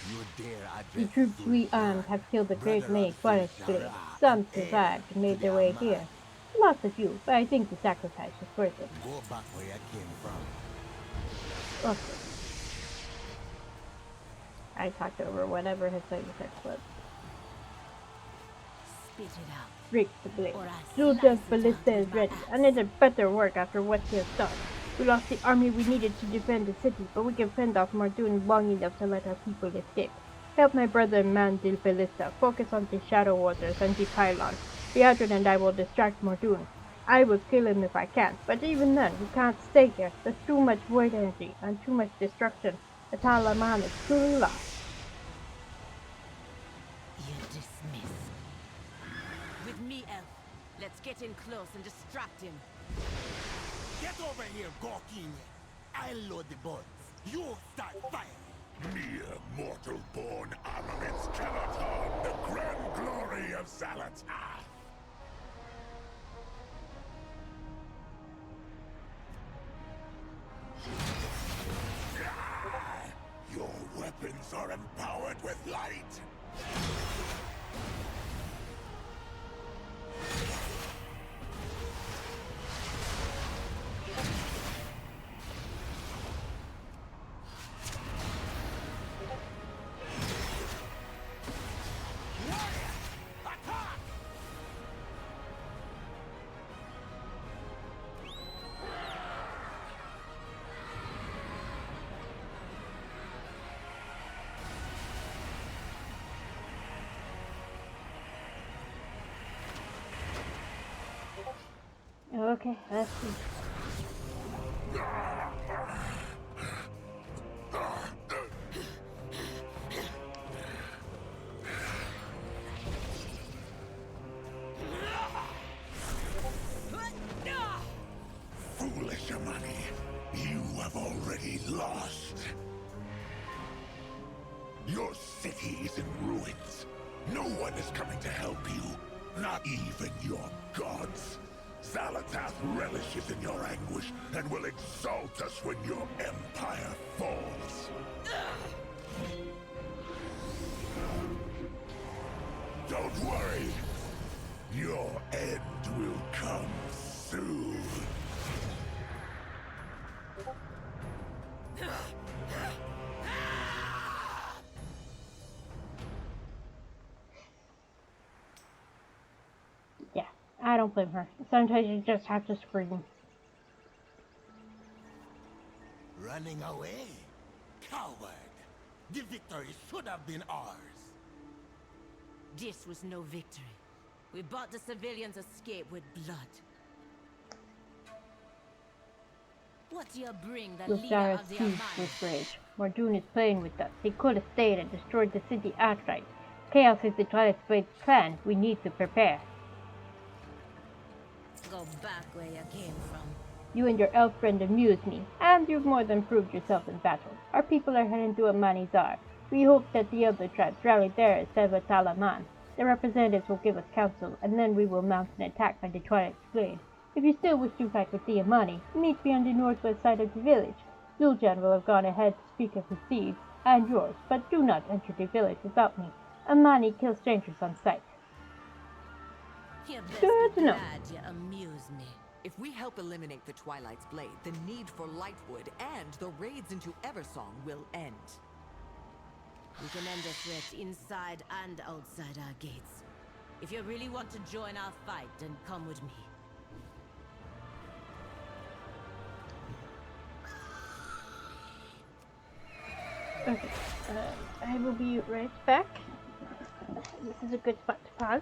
You dare The address troops we Sultan, armed have killed the great brother May of Forest Shara, Blade. Some and survived and made to their the way Ahmad. here. Lost a few, but I think the sacrifice was worth it. Go back where you came from. Okay. I talked over whatever his side effect was. Spit it out. Break the blade. Or I Sultan's slice it ballista out is with my ready. axe. I need a better work after what he has done. We lost the army we needed to defend the city, but we can fend off Mordoon long enough to let our people escape. Help my brother man the ballista. Focus on the Shadow Waters and the pylon. Liadrin and I will distract Mordoon. I will kill him if I can, but even then, we can't stay here. There's too much void energy and too much destruction. The Talaman is truly lost. You're dismissed. With me, Elf. Let's get in close and distract him. Get over here, Gorkin. I'll load the bullets. You start firing. Mere mortal-born armaments cannot harm the grand glory of Zalatath. Your weapons are empowered with light. Okay, let's see. Foolish Amani, you have already lost. Your city is in ruins. No one is coming to help you, not even your gods. Zalatath relishes in your anguish and will exalt us when your empire falls. Don't worry. Your end will come soon. Yeah, I don't blame her. Sometimes you just have to scream. Running away? Coward! The victory should have been ours. This was no victory. We bought the civilians' escape with blood. What do you bring the With leader dire of the siege Alliance? with rage. Mordoon is playing with us. He could have stayed and destroyed the city outright. Chaos is the Twilight Blade's plan. We need to prepare. Go back where you came from. You and your elf friend amuse me, and you've more than proved yourself in battle. Our people are heading to Amanizar. We hope that the other tribes rally there at Seboath. The representatives will give us counsel, and then we will mount an attack by the Twilight Blade. If you still wish to fight with the Amani, meet me on the northwest side of the village. Zul'jan will have gone ahead to speak of his deeds, and yours, but do not enter the village without me. Amani kills strangers on sight. You best Good be to know. glad you amuse me. If we help eliminate the Twilight's Blade, the need for Lightwood and the raids into Eversong will end. We can end this rift inside and outside our gates. If you really want to join our fight, then come with me. Okay, I will be right back. This is a good spot to pause.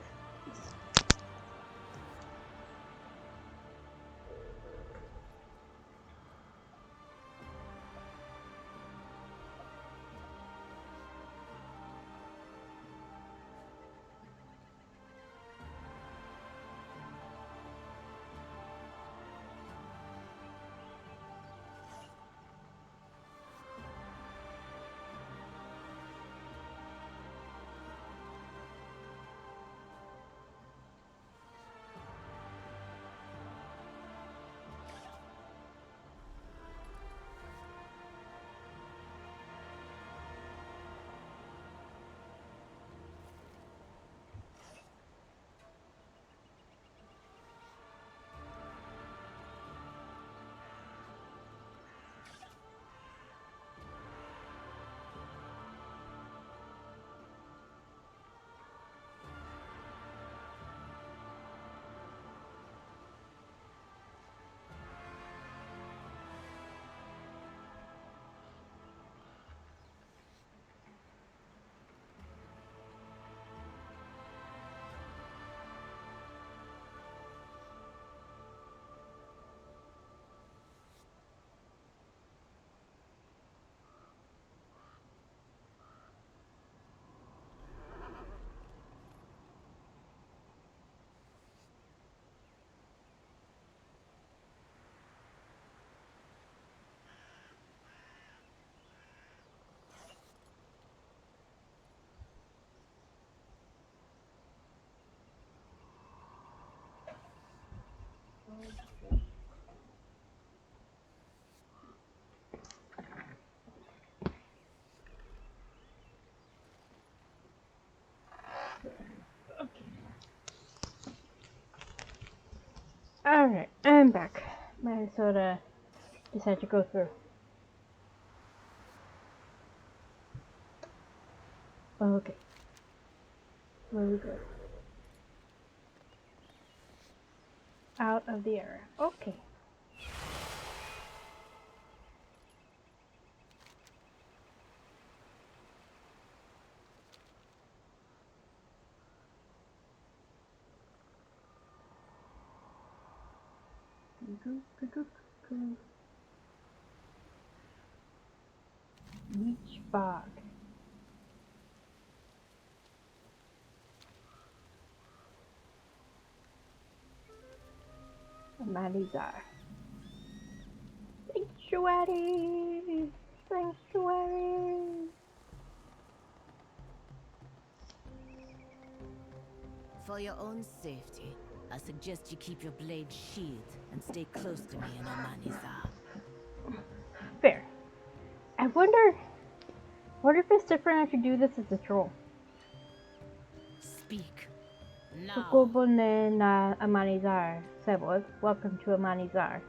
Alright, I'm back. Minnesota decided to go through. Okay. Where we go? Out of the area. Okay. Beach bog. Malizar. Sanctuary! Sanctuary! For your own safety, I suggest you keep your blade sheathed and stay close to me in Amanizar. Fair. I wonder if it's different if you do this as a troll. Speak. Now, Gobone na Amanizar, Seboath. Welcome to Amanizar.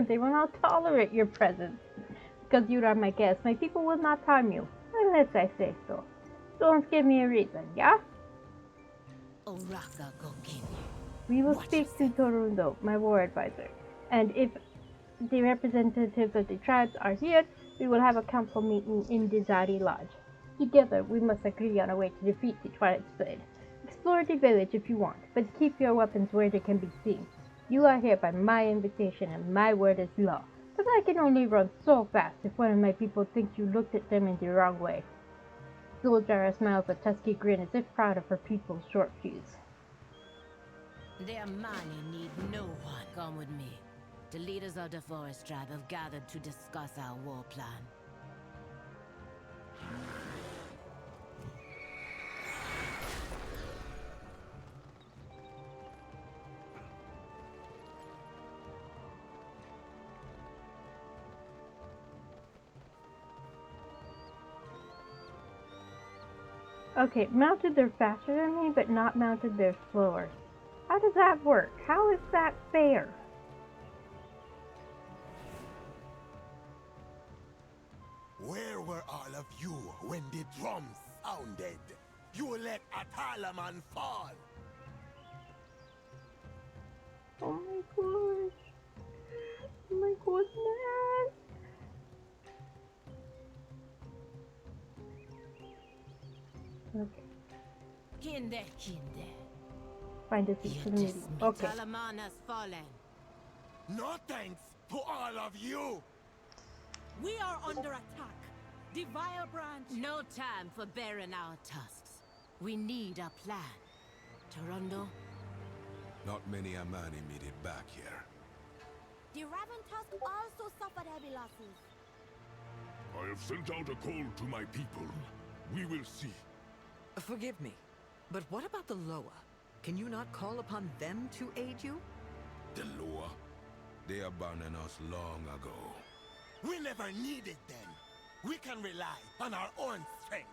They will not tolerate your presence. Because you are my guest, my people will not harm you. Unless I say so. Don't give me a reason, yeah? Oraka Gokin. We will speak to Torundo, my war advisor. And if the representatives of the tribes are here, we will have a council meeting in Dizari Lodge. Together, we must agree on a way to defeat the Twilight Blade. Explore the village if you want, but keep your weapons where they can be seen. You are here by my invitation, and my word is law. But I can only run so fast if one of my people thinks you looked at them in the wrong way. Zuljara smiles a tusky grin as if proud of her people's short fuse. Their money need no one. Come with me. The leaders of the forest tribe have gathered to discuss our war plan. Okay, mounted they're faster than me, but not mounted they're slower. How does that work? How is that fair? Where were all of you when the drums sounded? You let Atalaman fall. Oh my gosh. Oh my goodness. Okay, Kinde. find a seat for the meeting. Okay. Talaman has fallen. No thanks to all of you. We are under attack. The Vile Branch. No time for bearing our tusks. We need a plan. Torundo? Not many Amani made it back here. The Raven Tusk also suffered heavy losses. I have sent out a call to my people. We will see. Forgive me, but what about the Loa? Can you not call upon them to aid you? The Loa, they abandoned us long ago. We never needed them. We can rely on our own strength.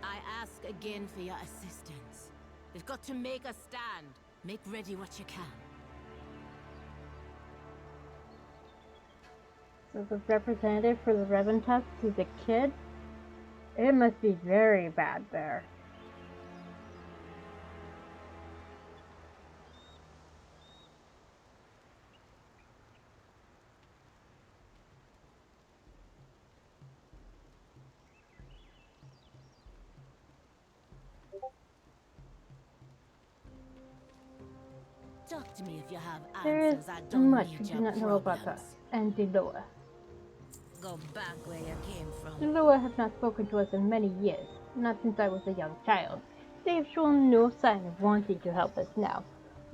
I ask again for your assistance. We've got to make a stand. Make ready what you can. So the representative for the Reventusk is a kid? It must be very bad there. Talk to me if you have There is answers. I don't much need we do your not know about problems. us and Diloa. Go back where you came from. Diloa have not spoken to us in many years, not since I was a young child. They have shown no sign of wanting to help us now.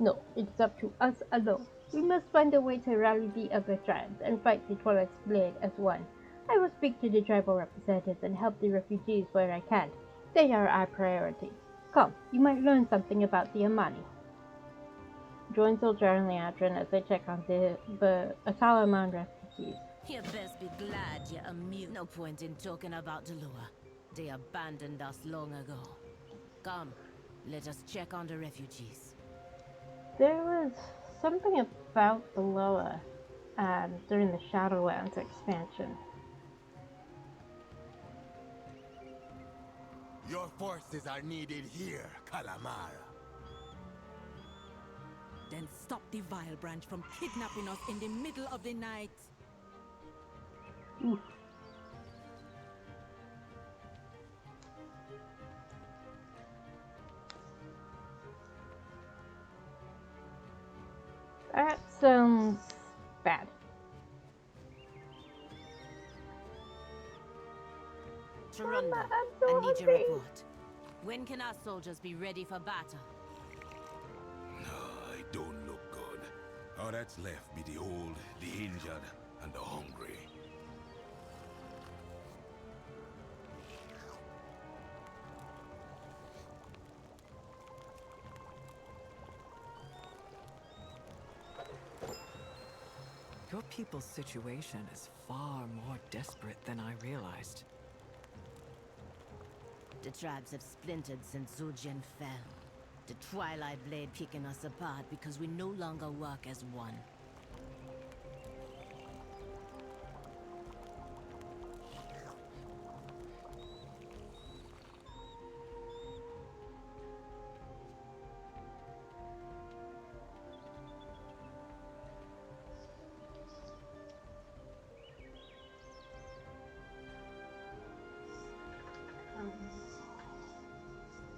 No, it's up to us alone. We must find a way to rally the other tribes and fight the Twilight's Blade as one. I will speak to the tribal representatives and help the refugees where I can. They are our priority. Come, you might learn something about the Amani. Join Soldier and Leandrin as they check on the Asalaman refugees. You best be glad you're immune. No point in talking about Delua. They abandoned us long ago. Come, let us check on the refugees. There was something about Beloa during the Shadowlands expansion. Your forces are needed here, Kalamara. Then stop the Vile Branch from kidnapping us in the middle of the night. Oof. That sounds bad. Torundo, I'm so I need your hungry. report. When can our soldiers be ready for battle? No, it don't look good. All that's left be the old, the injured, and the hungry. Your people's situation is far more desperate than I realized. The tribes have splintered since Zul'jin fell. The Twilight Blade picking us apart because we no longer work as one.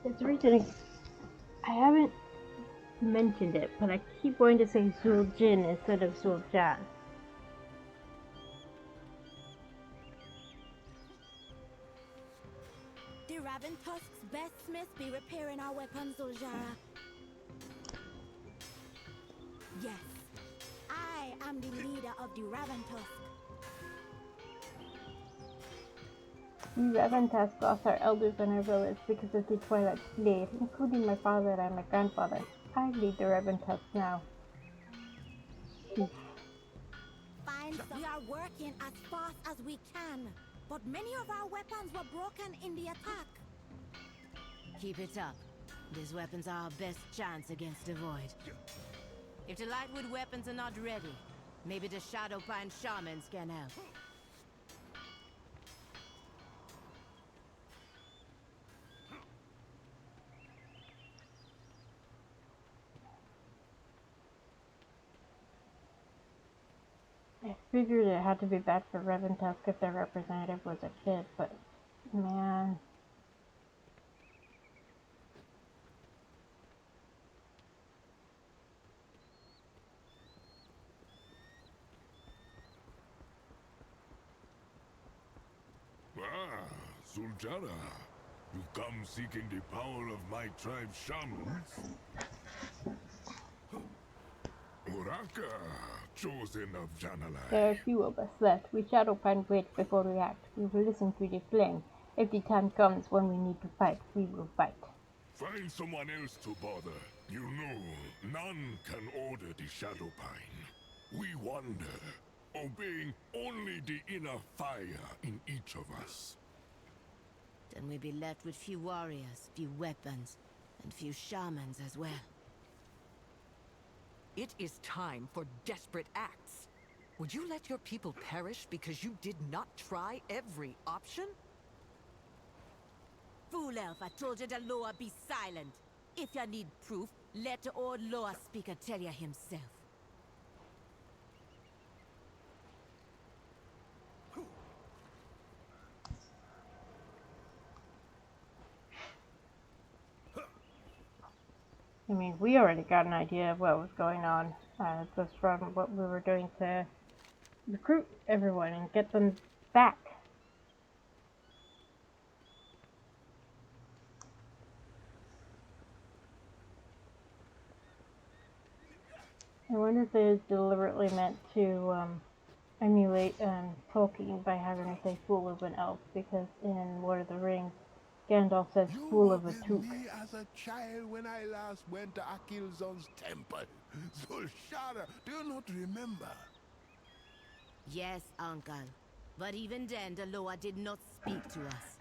It's reason I haven't mentioned it, but I keep wanting to say Zul'jin instead of Zul'jan. The Raventusk's best smith be repairing our weapons, Zuljara. Yes, I am the leader of the Raventusk. We Reventusk lost our elders in our village because of the Twilight Blade, including my father and my grandfather. I lead the Reventusk now. Fine, we are working as fast as we can, but many of our weapons were broken in the attack. Keep it up. These weapons are our best chance against the Void. If the Lightwood weapons are not ready, maybe the Shadowpine Shamans can help. I figured it had to be bad for Reventusk if their representative was a kid, but man. Ah, Zuljara. You come seeking the power of my tribe's shamans? Uraka, chosen of Janalai. There are few of us left. We Shadowpine wait before we act. We will listen to the flame. If the time comes when we need to fight, we will fight. Find someone else to bother. You know, none can order the Shadowpine. We wander, obeying only the inner fire in each of us. Then we'd be left with few warriors, few weapons, and few shamans as well. It is time for desperate acts. Would you let your people perish because you did not try every option? Fool elf, I told you the Loa be silent. If you need proof, let the old Loa speaker tell you himself. I mean, we already got an idea of what was going on, just from what we were doing to recruit everyone and get them back. I wonder if it was deliberately meant to emulate Tolkien by having her say fool of an elf, because in Lord of the Rings, Gandalf says You fool were of a with took. me as a child when I last went to Akilzon's temple. Zulshara, do you not remember? Yes, uncle. But even then, the Loa did not speak to us.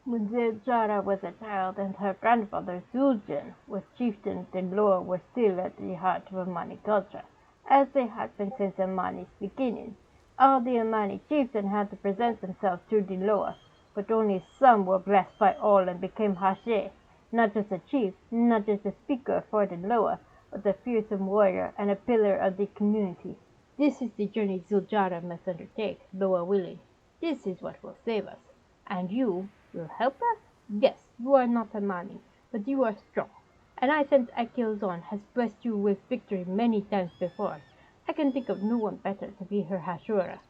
When Zul'jara was a child and her grandfather Zul'jin was chieftain, the Loa were still at the heart of Amani culture, as they had been since Amani's beginning. All the Amani chieftains had to present themselves to the Loa, but only some were blessed by all and became Hashe, not just a chief, not just a speaker for the Loa, but a fearsome warrior and a pillar of the community. This is the journey Zul'jara must undertake, Loa willing. This is what will save us. And you will help us? Yes, you are not Amani, but you are strong. And I sense Akilzon has blessed you with victory many times before. I can think of no one better to be her Hashura.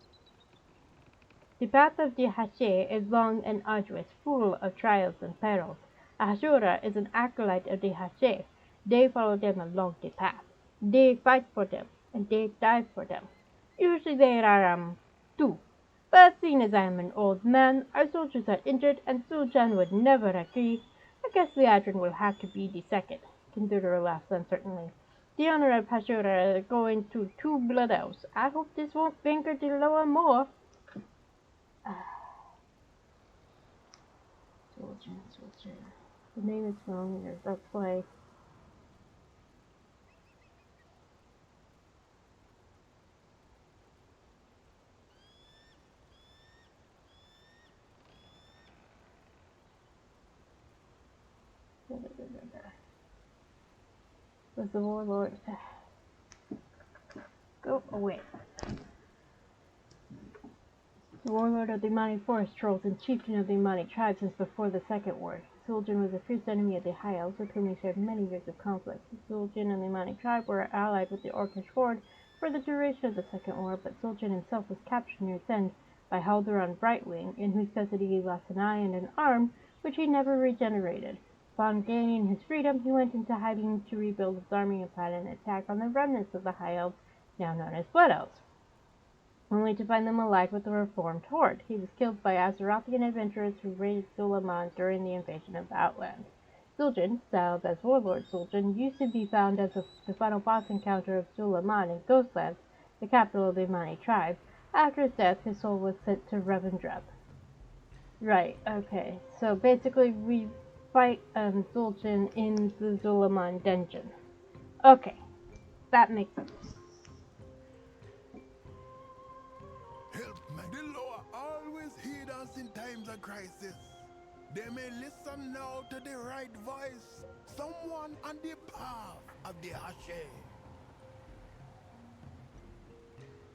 The path of the Hashe is long and arduous, full of trials and perils. A Hashura is an acolyte of the Hashe. They follow them along the path. They fight for them, and they die for them. Usually there are, two. But seeing as I am an old man, our soldiers are injured, and Suljan would never agree, I guess Liadrin will have to be the second. Kindura laughs uncertainly. The honor of Hashura is going to 2 blood elves. I hope this won't anger the Loa more. Soldier. The name is familiar, that's why. Was the warlord go away? The warlord of the Imani forest trolls and chieftain of the Imani tribe since before the Second War. Zul'jin was a fierce enemy of the High Elves, with whom he shared many years of conflict. Zul'jin and the Imani tribe were allied with the Orcish horde for the duration of the Second War, but Zul'jin himself was captured near its end by Halduran Brightwing, in whose custody he lost an eye and an arm, which he never regenerated. Upon gaining his freedom, he went into hiding to rebuild his army and plan an attack on the remnants of the High Elves, now known as Blood Elves, only to find them allied with the reformed horde. He was killed by Azerothian adventurers who raided Suleiman during the invasion of the Outlands. Zul'jin, styled as Warlord Zul'jin, used to be found as the final boss encounter of Suleiman in Ghostlands, the capital of the Imani tribe. After his death, his soul was sent to Revendreth. Right, okay. So basically we fight Zul'jin in the Suleiman dungeon. Okay, that makes sense. Help me. The Loa always heed us in times of crisis. They may listen now to the right voice. Someone on the path of the Hashe.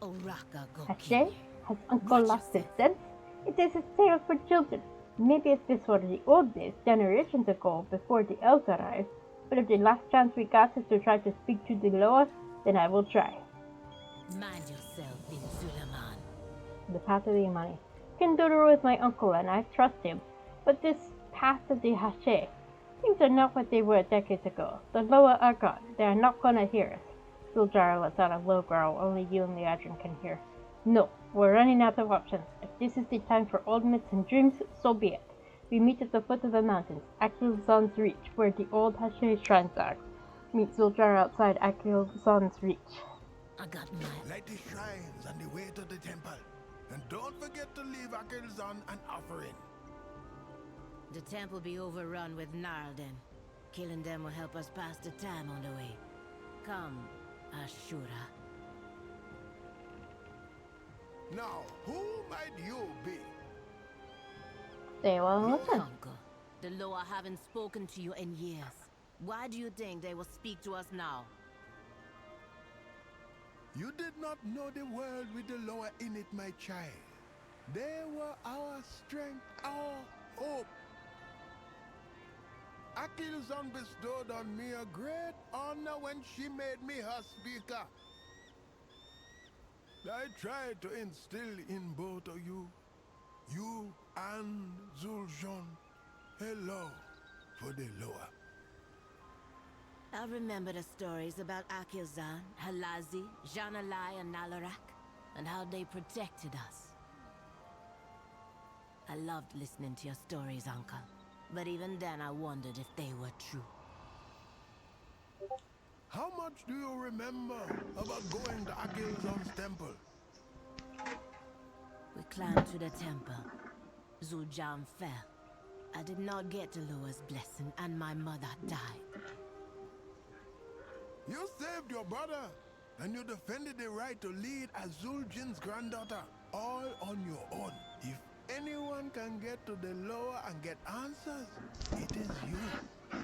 Oraka go Hashe? Has Uncle lost his sense? It is a tale for children. Maybe if this were the old days, generations ago, before the elves arrived. But if the last chance we got is to try to speak to the Loa, then I will try. Mind yourself in Suleiman. The path of the Imani. Kinduru is my uncle and I trust him. But this path of the Hashe, things are not what they were decades ago. The Loa are gone. They are not gonna hear us. Zul'jin lets out a low growl only you and Liadrin can hear. No, we're running out of options. If this is the time for old myths and dreams, so be it. We meet at the foot of the mountains, Akilzon's Reach, where the old Hashe shrines are. Meet Zul'jin outside Akilzon's Reach. I got mine. Light the shrines on the way to the temple. And don't forget to leave Akilzon an offering. The temple be overrun with Narlden. Killing them will help us pass the time on the way. Come, Ashura. Now, who might you be? Stay well and listen. Uncle, the Loa haven't spoken to you in years. Why do you think they will speak to us now? You did not know the world with the Loa in it, my child. They were our strength, our hope. Akilzon bestowed on me a great honor when she made me her speaker. I tried to instill in both of you and Zul'jin, a love for the Loa. I remember the stories about Akilzan, Halazi, Janalai, and Nalarak, and how they protected us. I loved listening to your stories, Uncle. But even then I wondered if they were true. How much do you remember about going to Akilzon's temple? We climbed to the temple. Zul'jin fell. I did not get the Loa's blessing, and my mother died. You saved your brother, and you defended the right to lead as Zul'jin's granddaughter, all on your own. If anyone can get to the Loa and get answers, it is you.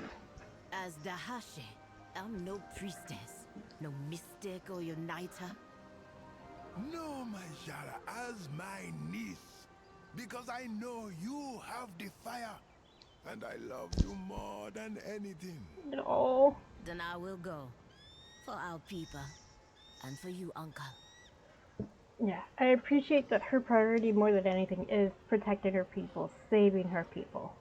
As the Hashe, I'm no priestess, no mystic or uniter. No, my Shara, as my niece, because I know you have the fire, and I love you more than anything. No. Then I will go. For our people, and for you, Uncle. Yeah, I appreciate that her priority more than anything is protecting her people, saving her people.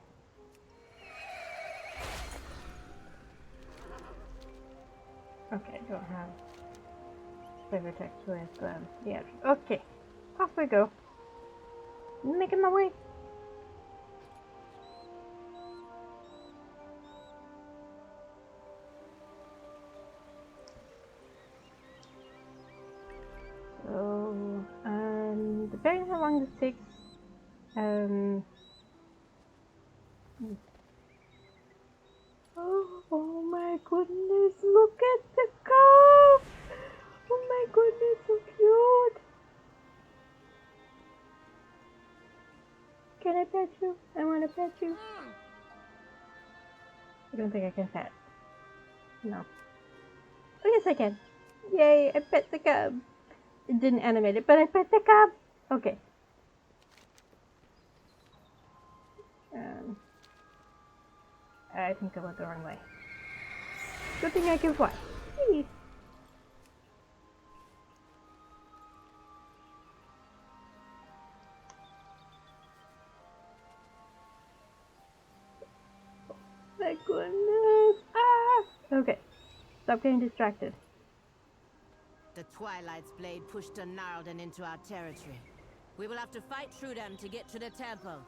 Okay, don't have flavor text with yeah. Okay, off we go. Making my way. So, depending on how long this takes, Oh my goodness, look at the cow! Oh my goodness, so cute! Can I pet you? I want to pet you. I don't think I can pet. No. Oh yes I can. Yay, I pet the cub. It didn't animate it, but I pet the cub. Okay. I think I went the wrong way. Good thing I can fly. Whee. My goodness. Ah! Okay. Stop getting distracted. The Twilight's blade pushed a Gnarlden into our territory. We will have to fight through them to get to the temple.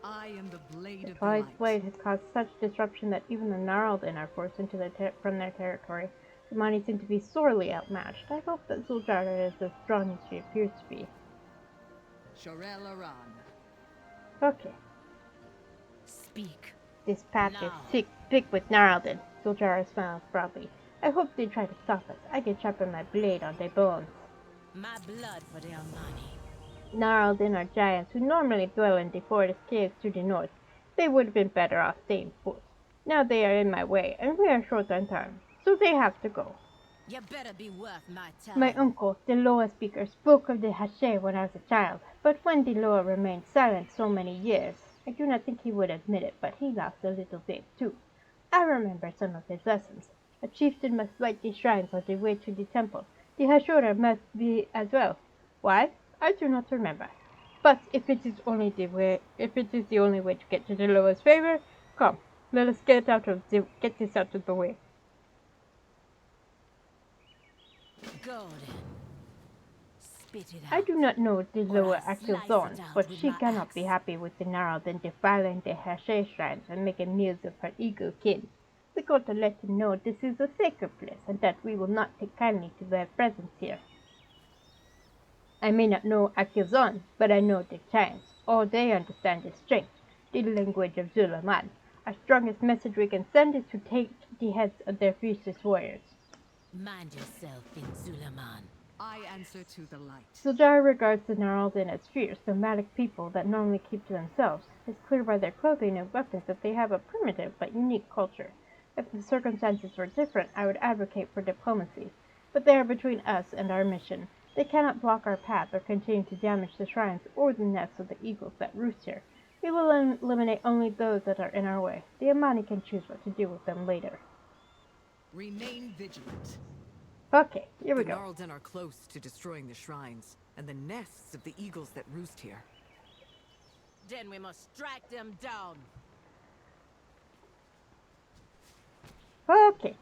I am the blade The of Twilight's light. blade has caused such disruption that even the Gnarlden are forced into from their territory. The mighty seem to be sorely outmatched. I hope that Zul'jara is as strong as she appears to be. Shorel Aran. Okay. Speak. This path No. is thick with Gnarlden. Zul'jara smiles proudly. I hope they try to stop us. I can sharpen my blade on their bones. My blood for their money. Gnarlden are giants who normally dwell in the forest caves to the north. They would have been better off staying put. Now they are in my way, and we are short on time, so they have to go. You better be worth my time. My uncle, the Loa speaker, spoke of the Hashe when I was a child, but when the Loa remained silent so many years, I do not think he would admit it, but he lost a little bit too. I remember some of his lessons. A chieftain must light the shrines on the way to the temple. The Hashura must be as well. Why? I do not remember. But if it is the only way to get to the Loa's favor, come, let us get this out of the way. Go then. Spit it out. I do not know the Or Loa I Akil slice Zon, it out but with she my cannot be axe. happy with the Gnarlden defiling the Hashe shrines and making meals of her eagle kin. We got to let him know this is a sacred place and that we will not take kindly to their presence here. I may not know Akil Zon, but I know the giants. All they understand is strength, the language of Zulaman. Our strongest message we can send is to take the heads of their fiercest warriors. Mind yourself in Zulaman. I answer to the light. Zul'jara regards the Gnarlden as fierce, nomadic people that normally keep to themselves. It's clear by their clothing and weapons that they have a primitive but unique culture. If the circumstances were different, I would advocate for diplomacy. But they are between us and our mission. They cannot block our path or continue to damage the shrines or the nests of the eagles that roost here. We will eliminate only those that are in our way. The Amani can choose what to do with them later. Remain vigilant. Okay, here we The go. Gnarlden are close to destroying the shrines and the nests of the eagles that roost here. Then we must strike them down. Okay.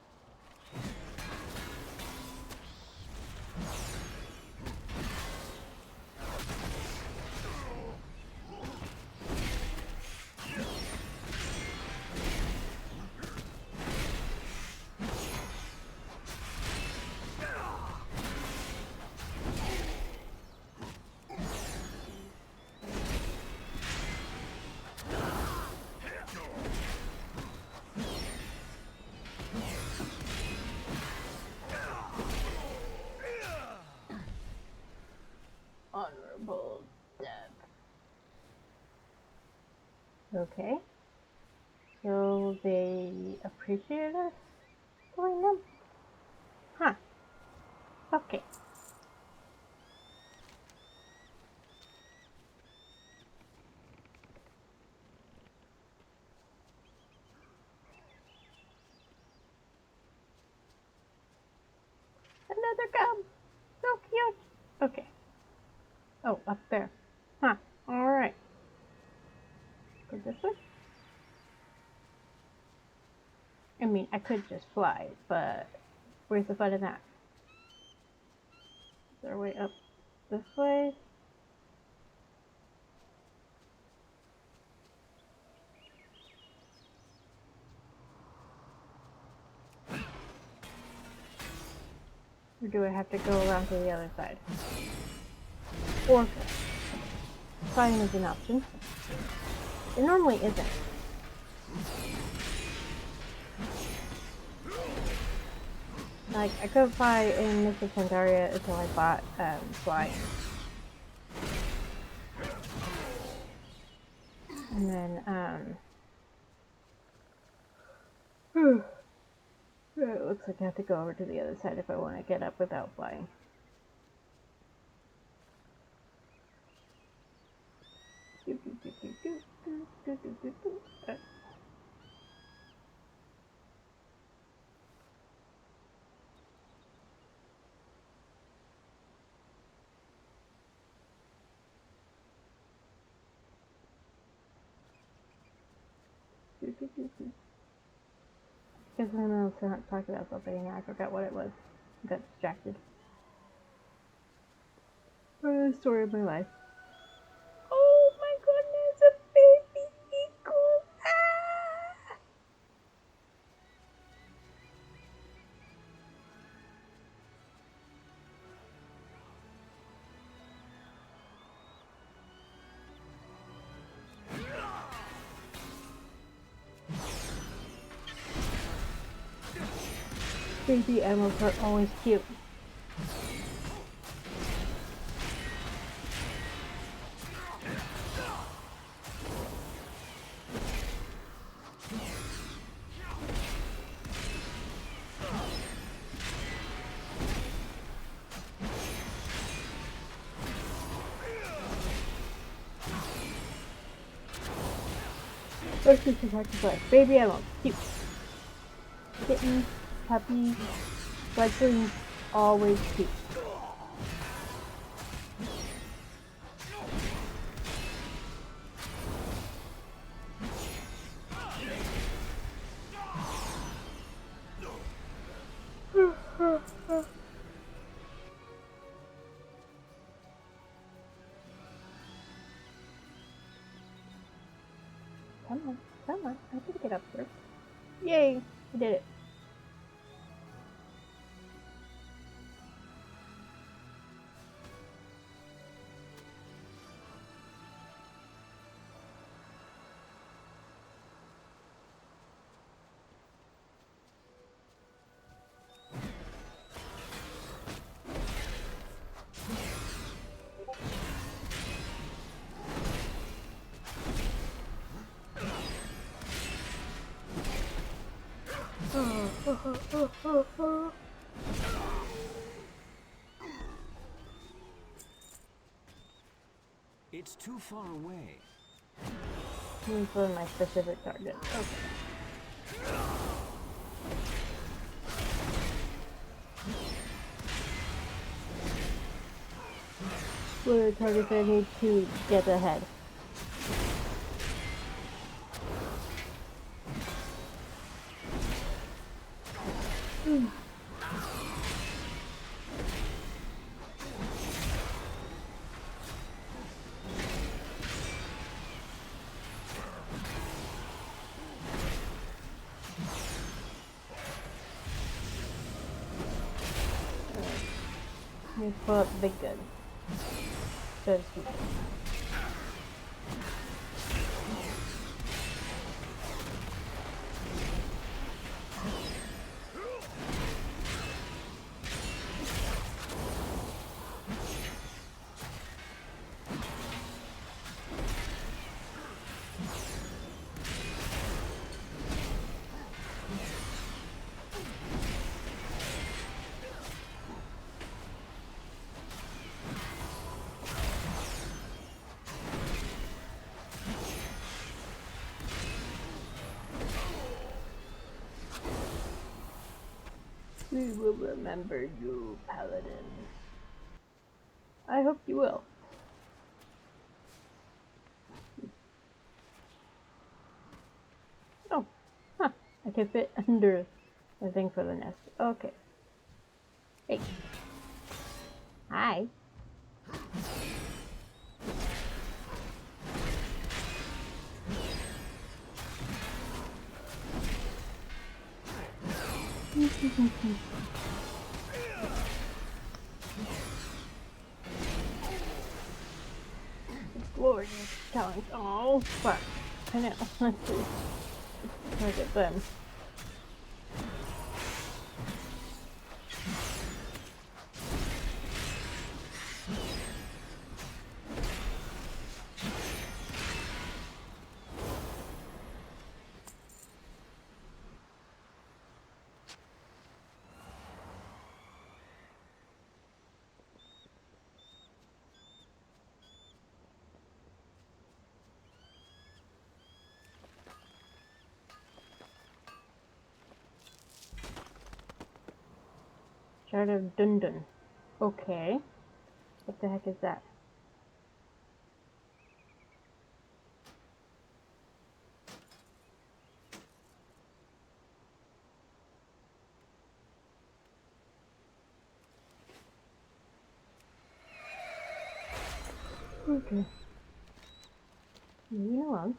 Honorable death. Okay. So they appreciate us killing them? Huh. Okay. Another gum! So cute! Okay. Oh, up there. Huh. Alright. Go this way? I mean, I could just fly, but where's the fun in that? Is there a way up this way? Or do I have to go around to the other side? Or flying is an option. It normally isn't. Like, I couldn't fly in Mystic Pandaria until I bought flying. And then, it looks like I have to go over to the other side if I want to get up without flying. Because I'm also not talking about something and I forgot what it was. I got distracted. The story of my life. Oh my goodness, a baby eagle! Ah! Baby animals are always cute. Let's just protect the baby animals, cute. Kittens, puppies, fledglings, always cute. Come on, I can get up there. Yay, we did it. It's too far away. For my specific target. Okay. What are the targets I need to get ahead? Let me pull up the big gun. So to speak. We will remember you, paladin. I hope you will. Oh, huh. I can fit under the thing for the nest. Okay. Hey. Hi. glorious talents. Oh, fuck. I know. Let's see. Target them. Shard of Dundun. Okay. What the heck is that? Okay. Moving along.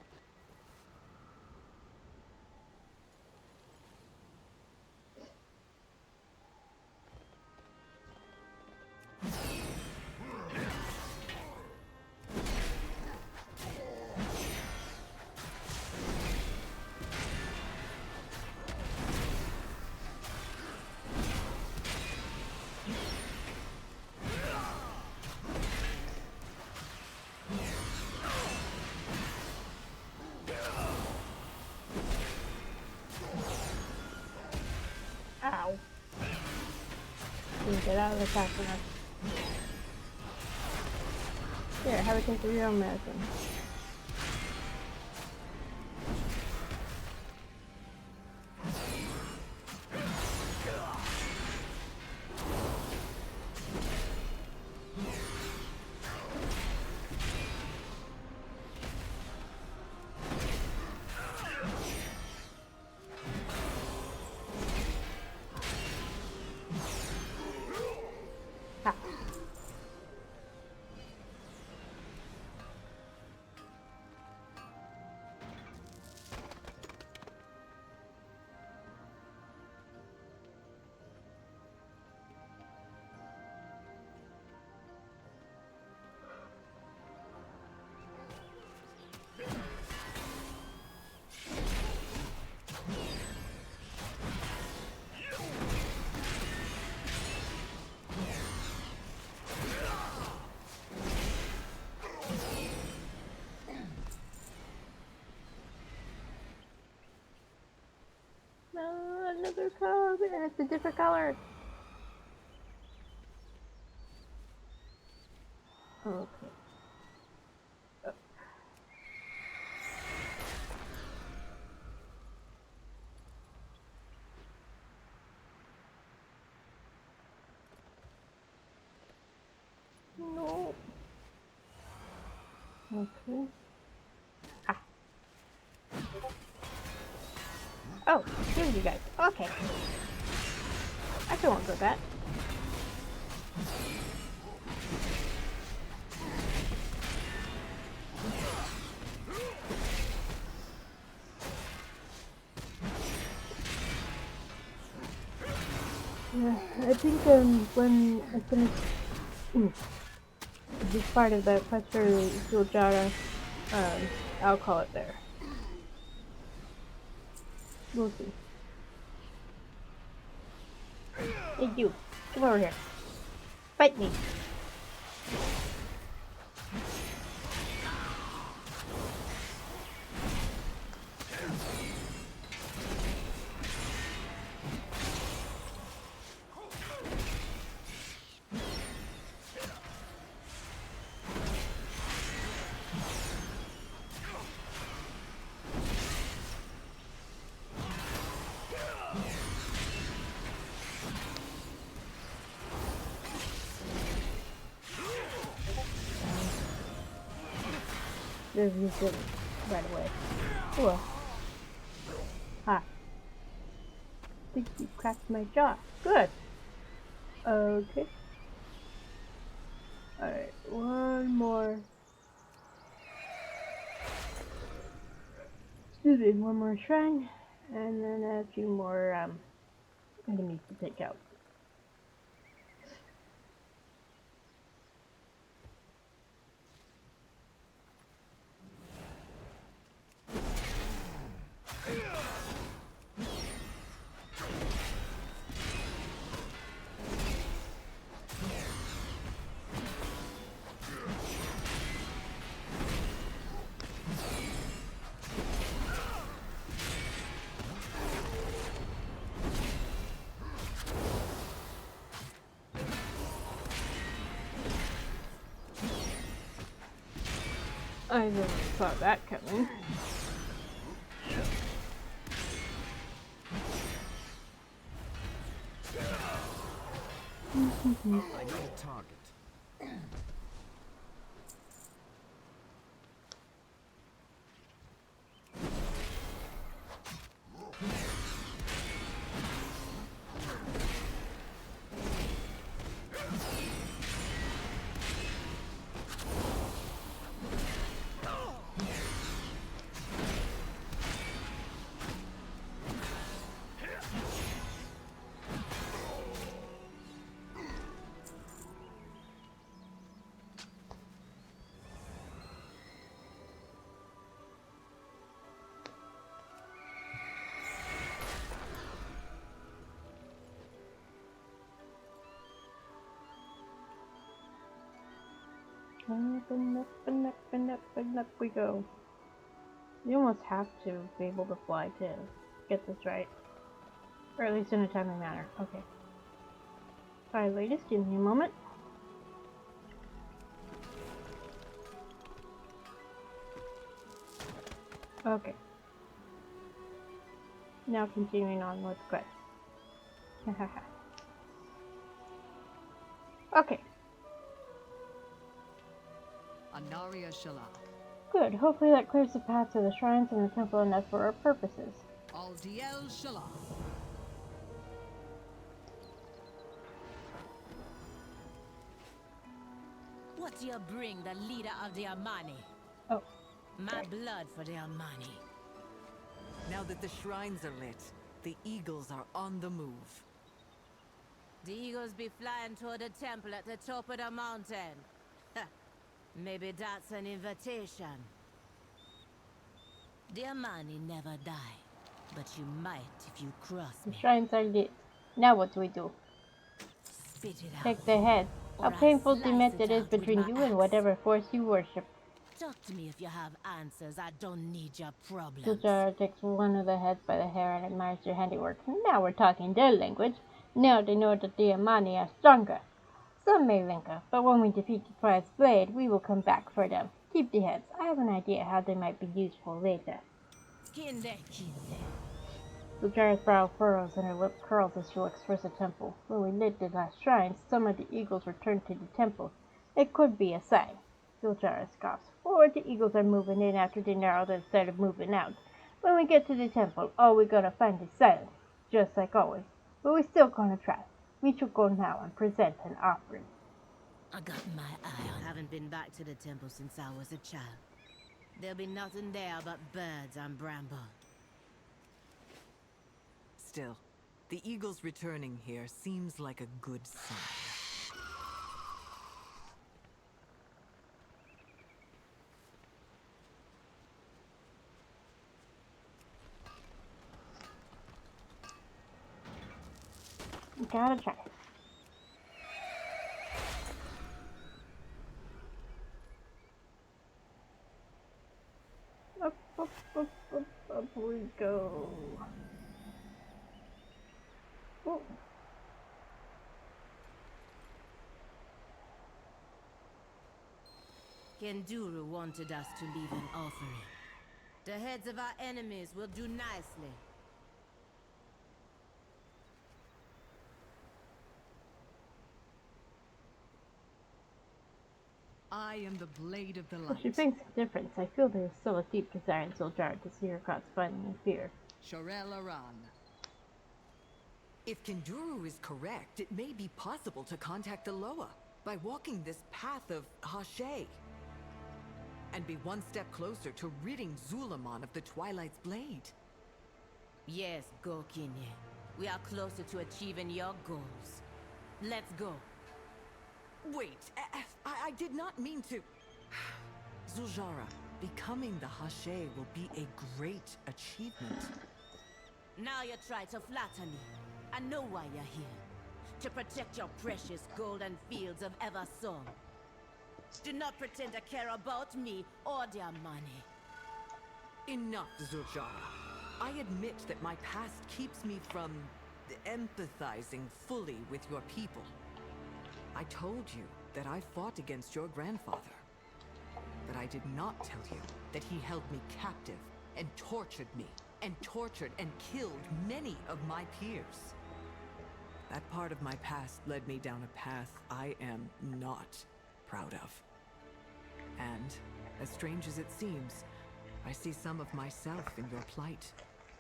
Ow. Didn't get out of the fast enough. Here, have a take of your own medicine. Ha. No, another cub, and it's a different color. Okay. No. Okay. Ah. Oh, here's you guys. Okay. I can work with that. Yeah, I think when I finish this part of the quest for Zuljara, I'll call it there. We'll see. Hey you, come over here. Fight me. There's this right away. Cool. Ha. Think you cracked my jaw. Good. Okay. Alright, one more. Excuse me, one more shrine, and then a few more enemies to take out. I never saw that coming. I need a target. Up we go. You almost have to be able to fly to get this right. Or at least in a timely manner. Okay. Alright, ladies, give me a moment. Okay. Now continuing on with quest. Okay. Anaria Shala. Good. Hopefully that clears the path to the shrines and the temple enough for our purposes. Aldiel Shala. What do you bring the leader of the Armani? Oh. My blood for the Armani. Now that the shrines are lit, the eagles are on the move. The eagles be flying toward the temple at the top of the mountain. Maybe that's an invitation. The Armani never die, but you might if you cross The me. shrines are lit. Now what do we do? Spit it out. Take the head. How Or I'll painful the slice myth it it is out with between my you and axe. whatever force you worship. Talk to me if you have answers. I don't need your problems. Sujara takes one of the heads by the hair and admires your handiwork. Now we're talking their language. Now they know that the Amani are stronger. Some may linger, but when we defeat the prize blade, we will come back for them. Keep the heads. I have an idea how they might be useful later. Kinde. Sujara's brow furrows and her lip curls as she looks towards the temple. When we lit the last shrines, some of the eagles returned to the temple. It could be a sign. Sujara scoffs. Or the eagles are moving in after dinner instead of moving out. When we get to the temple, all we're gonna find is silence, just like always. But we're still gonna try. We should go now and present an offering. I got my eye on. Haven't been back to the temple since I was a child. There'll be nothing there but birds and bramble. Still, the eagles returning here seems like a good sign. Gotta try. Up we go. Oh. Kenduru wanted us to leave an offering. The heads of our enemies will do nicely. I am the blade of the Well, she light. thinks a difference. I feel there is still a deep desire in Zuljar to see her caught fighting in fear. Shorel Aran. If Kenduru is correct, it may be possible to contact Aloa by walking this path of Hashay. And be one step closer to ridding Zulamon of the Twilight's blade. Yes, go, Kinye. We are closer to achieving your goals. Let's go. Wait, I did not mean to... Zuljara, becoming the Hashay will be a great achievement. Now you try to flatter me. I know why you're here. To protect your precious golden fields of Eversong. Do not pretend to care about me or their money. Enough, Zuljara. I admit that my past keeps me from empathizing fully with your people. I told you that I fought against your grandfather. But I did not tell you that he held me captive and tortured me, and tortured and killed many of my peers. That part of my past led me down a path I am not proud of. And, as strange as it seems, I see some of myself in your plight,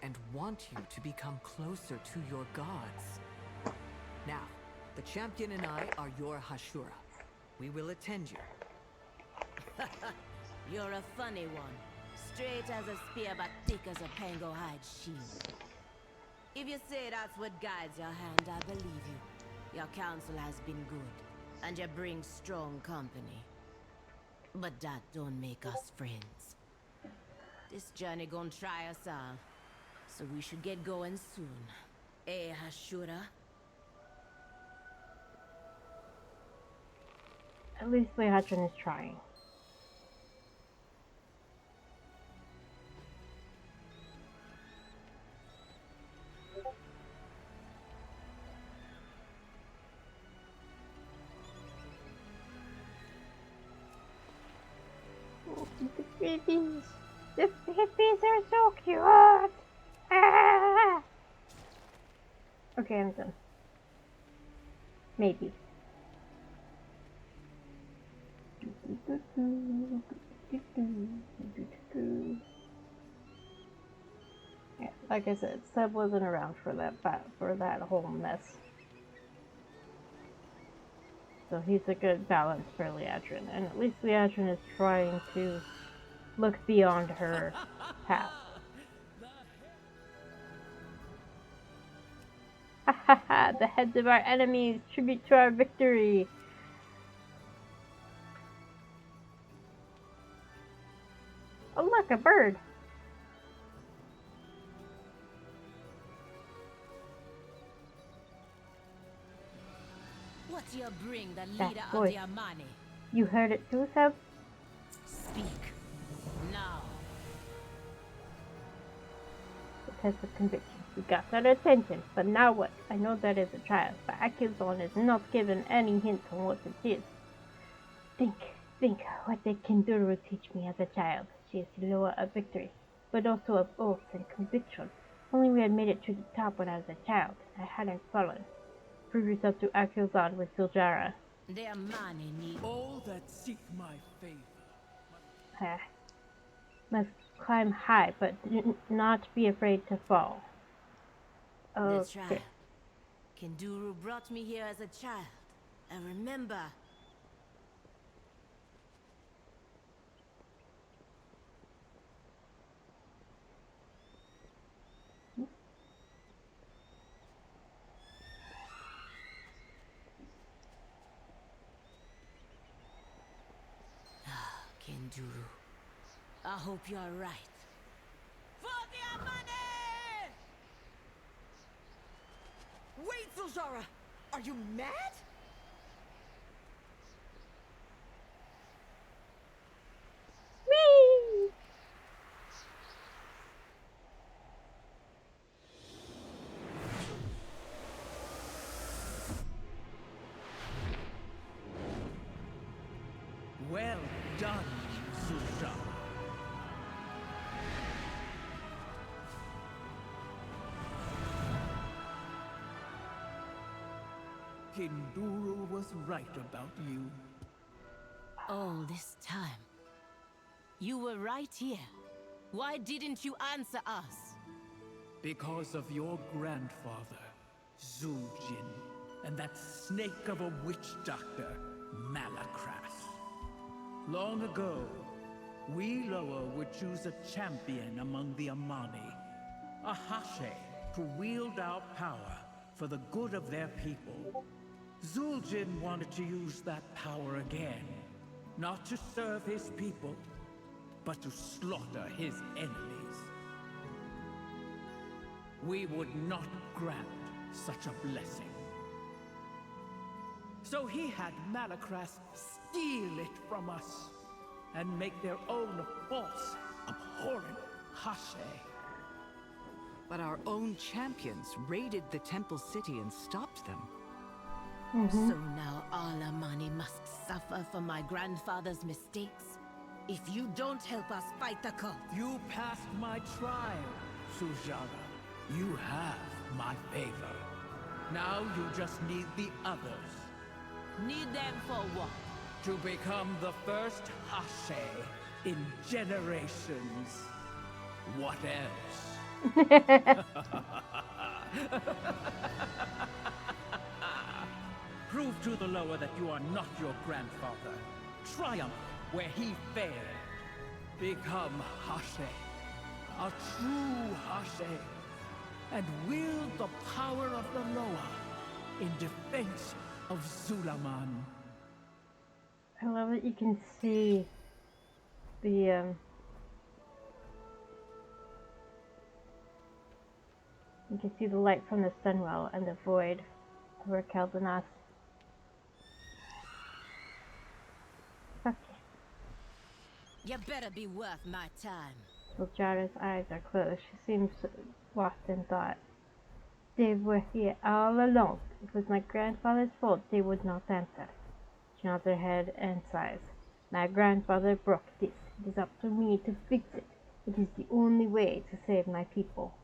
and want you to become closer to your gods. Now, the champion and I are your Hashura. We will attend you. You're a funny one. Straight as a spear, but thick as a pango hide shield. If you say that's what guides your hand, I believe you. Your counsel has been good, and you bring strong company. But that don't make us friends. This journey gonna try us all, so we should get going soon. Eh, Hashura? At least Lehatrin is trying. The babies! The babies are so cute! Ah! Okay, I'm done. Maybe. Yeah, like I said, Seb wasn't around for that whole mess. So he's a good balance for Leatrin, and at least Leatrin is trying to look beyond her past. Ha ha ha! The heads of our enemies, tribute to our victory! Oh look, a bird! What do you bring, the That leader of voice. the Amani? You heard it too, Seb? Speak. Now. The test of conviction. We got their attention, but now what? I know that is a child, but Akizon is not given any hint on what it is. Think what did Kinduru teach me as a child. She is the lower of victory, but also of oath and conviction. Only we had made it to the top when I was a child. I hadn't fallen. Prove yourself to Akizon with Ziljara. The Amani need All that seek my favor. Must climb high, but not be afraid to fall. the Okay. trial. Kinduru brought me here as a child. I remember. Kinduru. I hope you're right. For the Amani! Wait, Ziljara! Are you mad? Whee! Well done, Ziljara. Kinduru was right about you. All this time. You were right here. Why didn't you answer us? Because of your grandfather, Zuljin, and that snake of a witch doctor, Malakras. Long ago, we Loa would choose a champion among the Amani, a Hashe, to wield our power for the good of their people. Zuljin wanted to use that power again, not to serve his people, but to slaughter his enemies. We would not grant such a blessing. So he had Malakras steal it from us and make their own false, abhorrent Hashe. But our own champions raided the temple city and stopped them. So now all Amani must suffer for my grandfather's mistakes? if you don't help us fight the cult. You passed my trial, Sujara. You have my favor. Now you just need the others. Need them for what? To become the first Hashe in generations. What else? Prove to the Loa that you are not your grandfather. Triumph where he failed. Become Hashe. A true Hashe. And wield the power of the Loa in defense of Zulaman. I love that you can see the you can see the light from the Sunwell and the void over Keldanas. Okay. You better be worth my time. Jada's eyes are closed. She seems lost in thought. They were here all along. It was my grandfather's fault they would not answer. She nods her head and sighs. My grandfather broke this. It is up to me to fix it. It is the only way to save my people.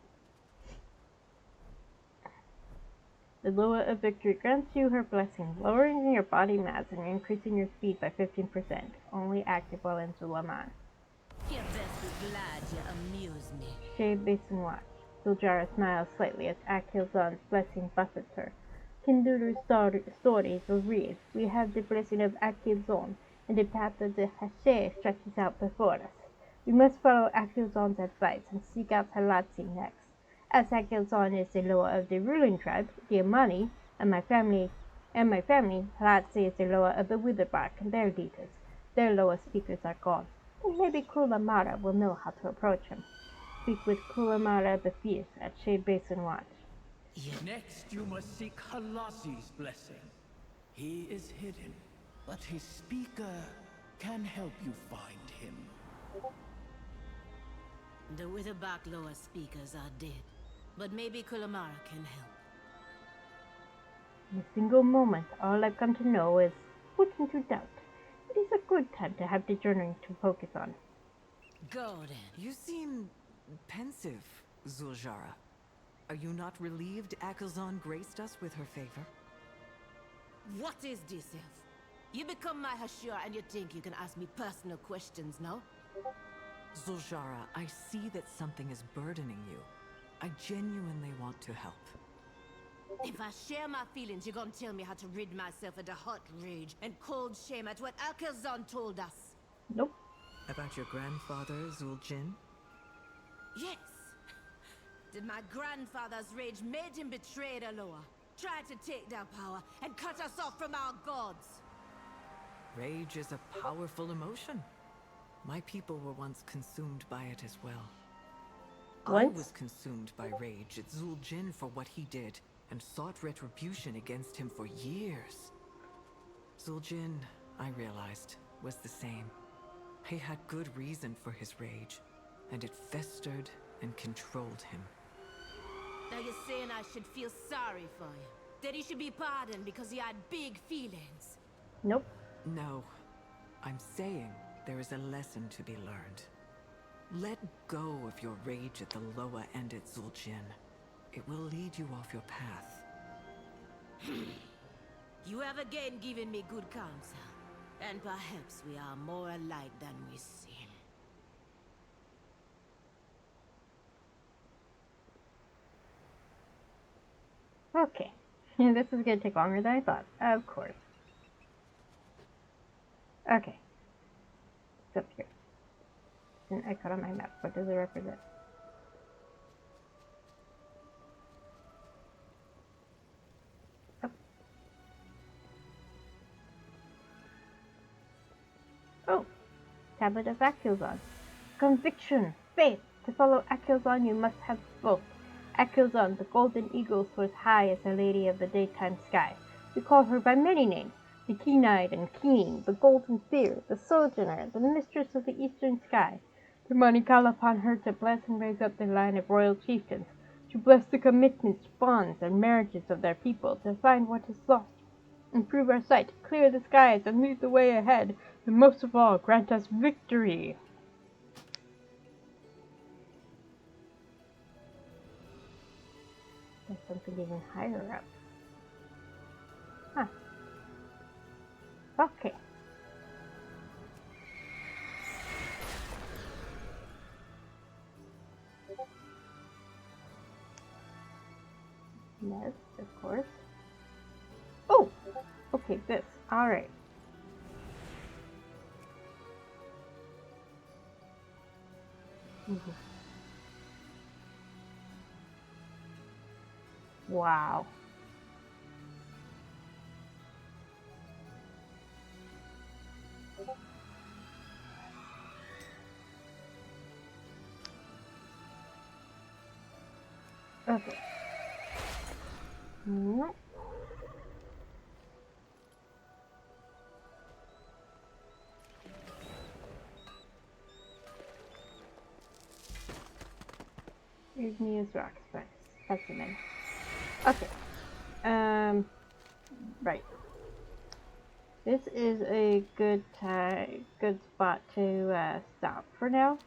The Loa of Victory grants you her blessing, lowering your body mass and increasing your speed by 15%, only active while in Zulaman. You best be glad you amuse me. Shade Basin watch. Zuljara smiles slightly as Akilzon's blessing buffets her. Kinduru's stories are real. We have the blessing of Akilzon, and the path of the Hashe stretches out before us. We must follow Akilzon's advice and seek out Halatsi next. As Akilzon is the Loa of the ruling tribe, the Amani, and my family, Halatsi is the Loa of the Witherbark and their leaders. Their Loa speakers are gone. And maybe Kulamara will know how to approach him. Speak with Kulamara the Fierce at Shade Basin Watch. Next, you must seek Halazi's blessing. He is hidden, but his speaker can help you find him. The Witherbark Loa speakers are dead, but maybe Kulamara can help. In a single moment, all I've come to know is put into doubt. It is a good time to have the journey to focus on. Go then. You seem pensive, Zuljara. Are you not relieved Akilzon graced us with her favor? What is this, Elf? You become my Hashira and you think you can ask me personal questions, no? Zuljara, I see that something is burdening you. I genuinely want to help. If I share my feelings, you're gonna tell me how to rid myself of the hot rage and cold shame at what Akilzon told us. Nope. About your grandfather, Zuljin? Yes. Did my grandfather's rage made him betray the Loa, try to take their power, and cut us off from our gods? Rage is a powerful emotion. My people were once consumed by it as well. I was consumed by rage at Zuljin for what he did, and sought retribution against him for years. Zuljin, I realized, was the same. He had good reason for his rage, and it festered and controlled him. Now you're saying I should feel sorry for him? That he should be pardoned because he had big feelings? Nope. No. I'm saying there is a lesson to be learned. Let go of your rage at the Loa and at Zuljin. It will lead you off your path. You have again given me good counsel. And perhaps we are more alike than we seem. Okay. This is going to take longer than I thought. Of course. Okay. It's up here. It's an icon on my map. What does it represent? Oh. Oh. Tablet of Akilzon. Conviction. Faith. To follow Akilzon, you must have both. Akilzon, the golden eagle, soars high as a lady of the daytime sky. We call her by many names. The keen-eyed and keen, the golden seer, the sojourner, the mistress of the eastern sky. The money call upon her to bless and raise up the line of royal chieftains, to bless the commitments, bonds, and marriages of their people, to find what is lost, improve our sight, clear the skies, and lead the way ahead, And most of all, grant us victory. There's something even higher up. Huh. Okay. Yes, of course. Oh! Okay, this. Alright. Wow. Okay. Nope. Here's Mia's rock specimen. Okay. Right. This is a good spot to stop for now.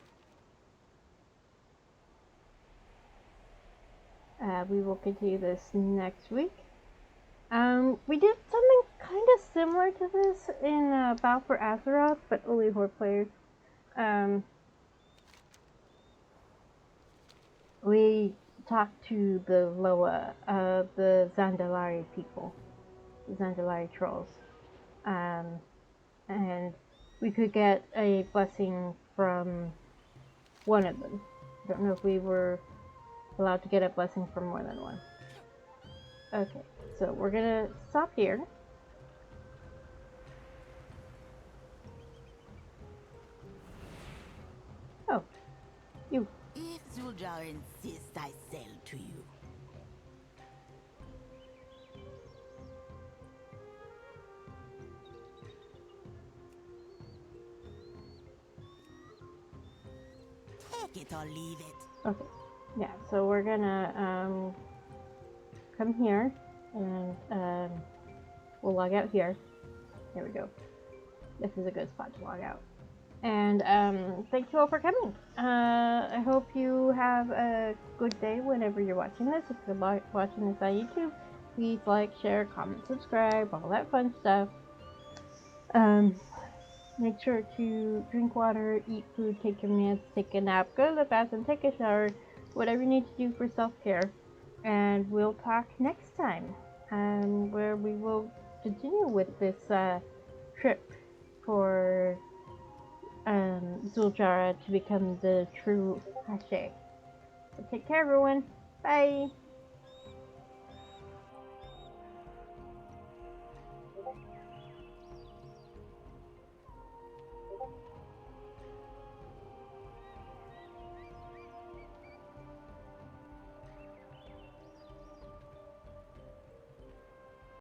We will continue this next week. We did something kind of similar to this in Battle for Azeroth, but only Horde players. We talked to the Loa, the Zandalari people, the Zandalari trolls, and we could get a blessing from one of them. I don't know if we were allowed to get a blessing from more than one. Okay, so we're gonna stop here. Oh, you. If Zuljar insists, I sell to you. Take it or leave it. Okay, yeah, so we're gonna come here and we'll log out here. There we go. This is a good spot to log out. And thank you all for coming. I hope you have a good day whenever you're watching this. If you're watching this on YouTube, please like, share, comment, subscribe, all that fun stuff. Make sure to drink water, eat food, take your meds, take a nap, go to the bathroom, take a shower, whatever you need to do for self-care. And we'll talk next time, where we will continue with this trip for Zul'Jara to become the true Hashe. So take care, everyone. Bye.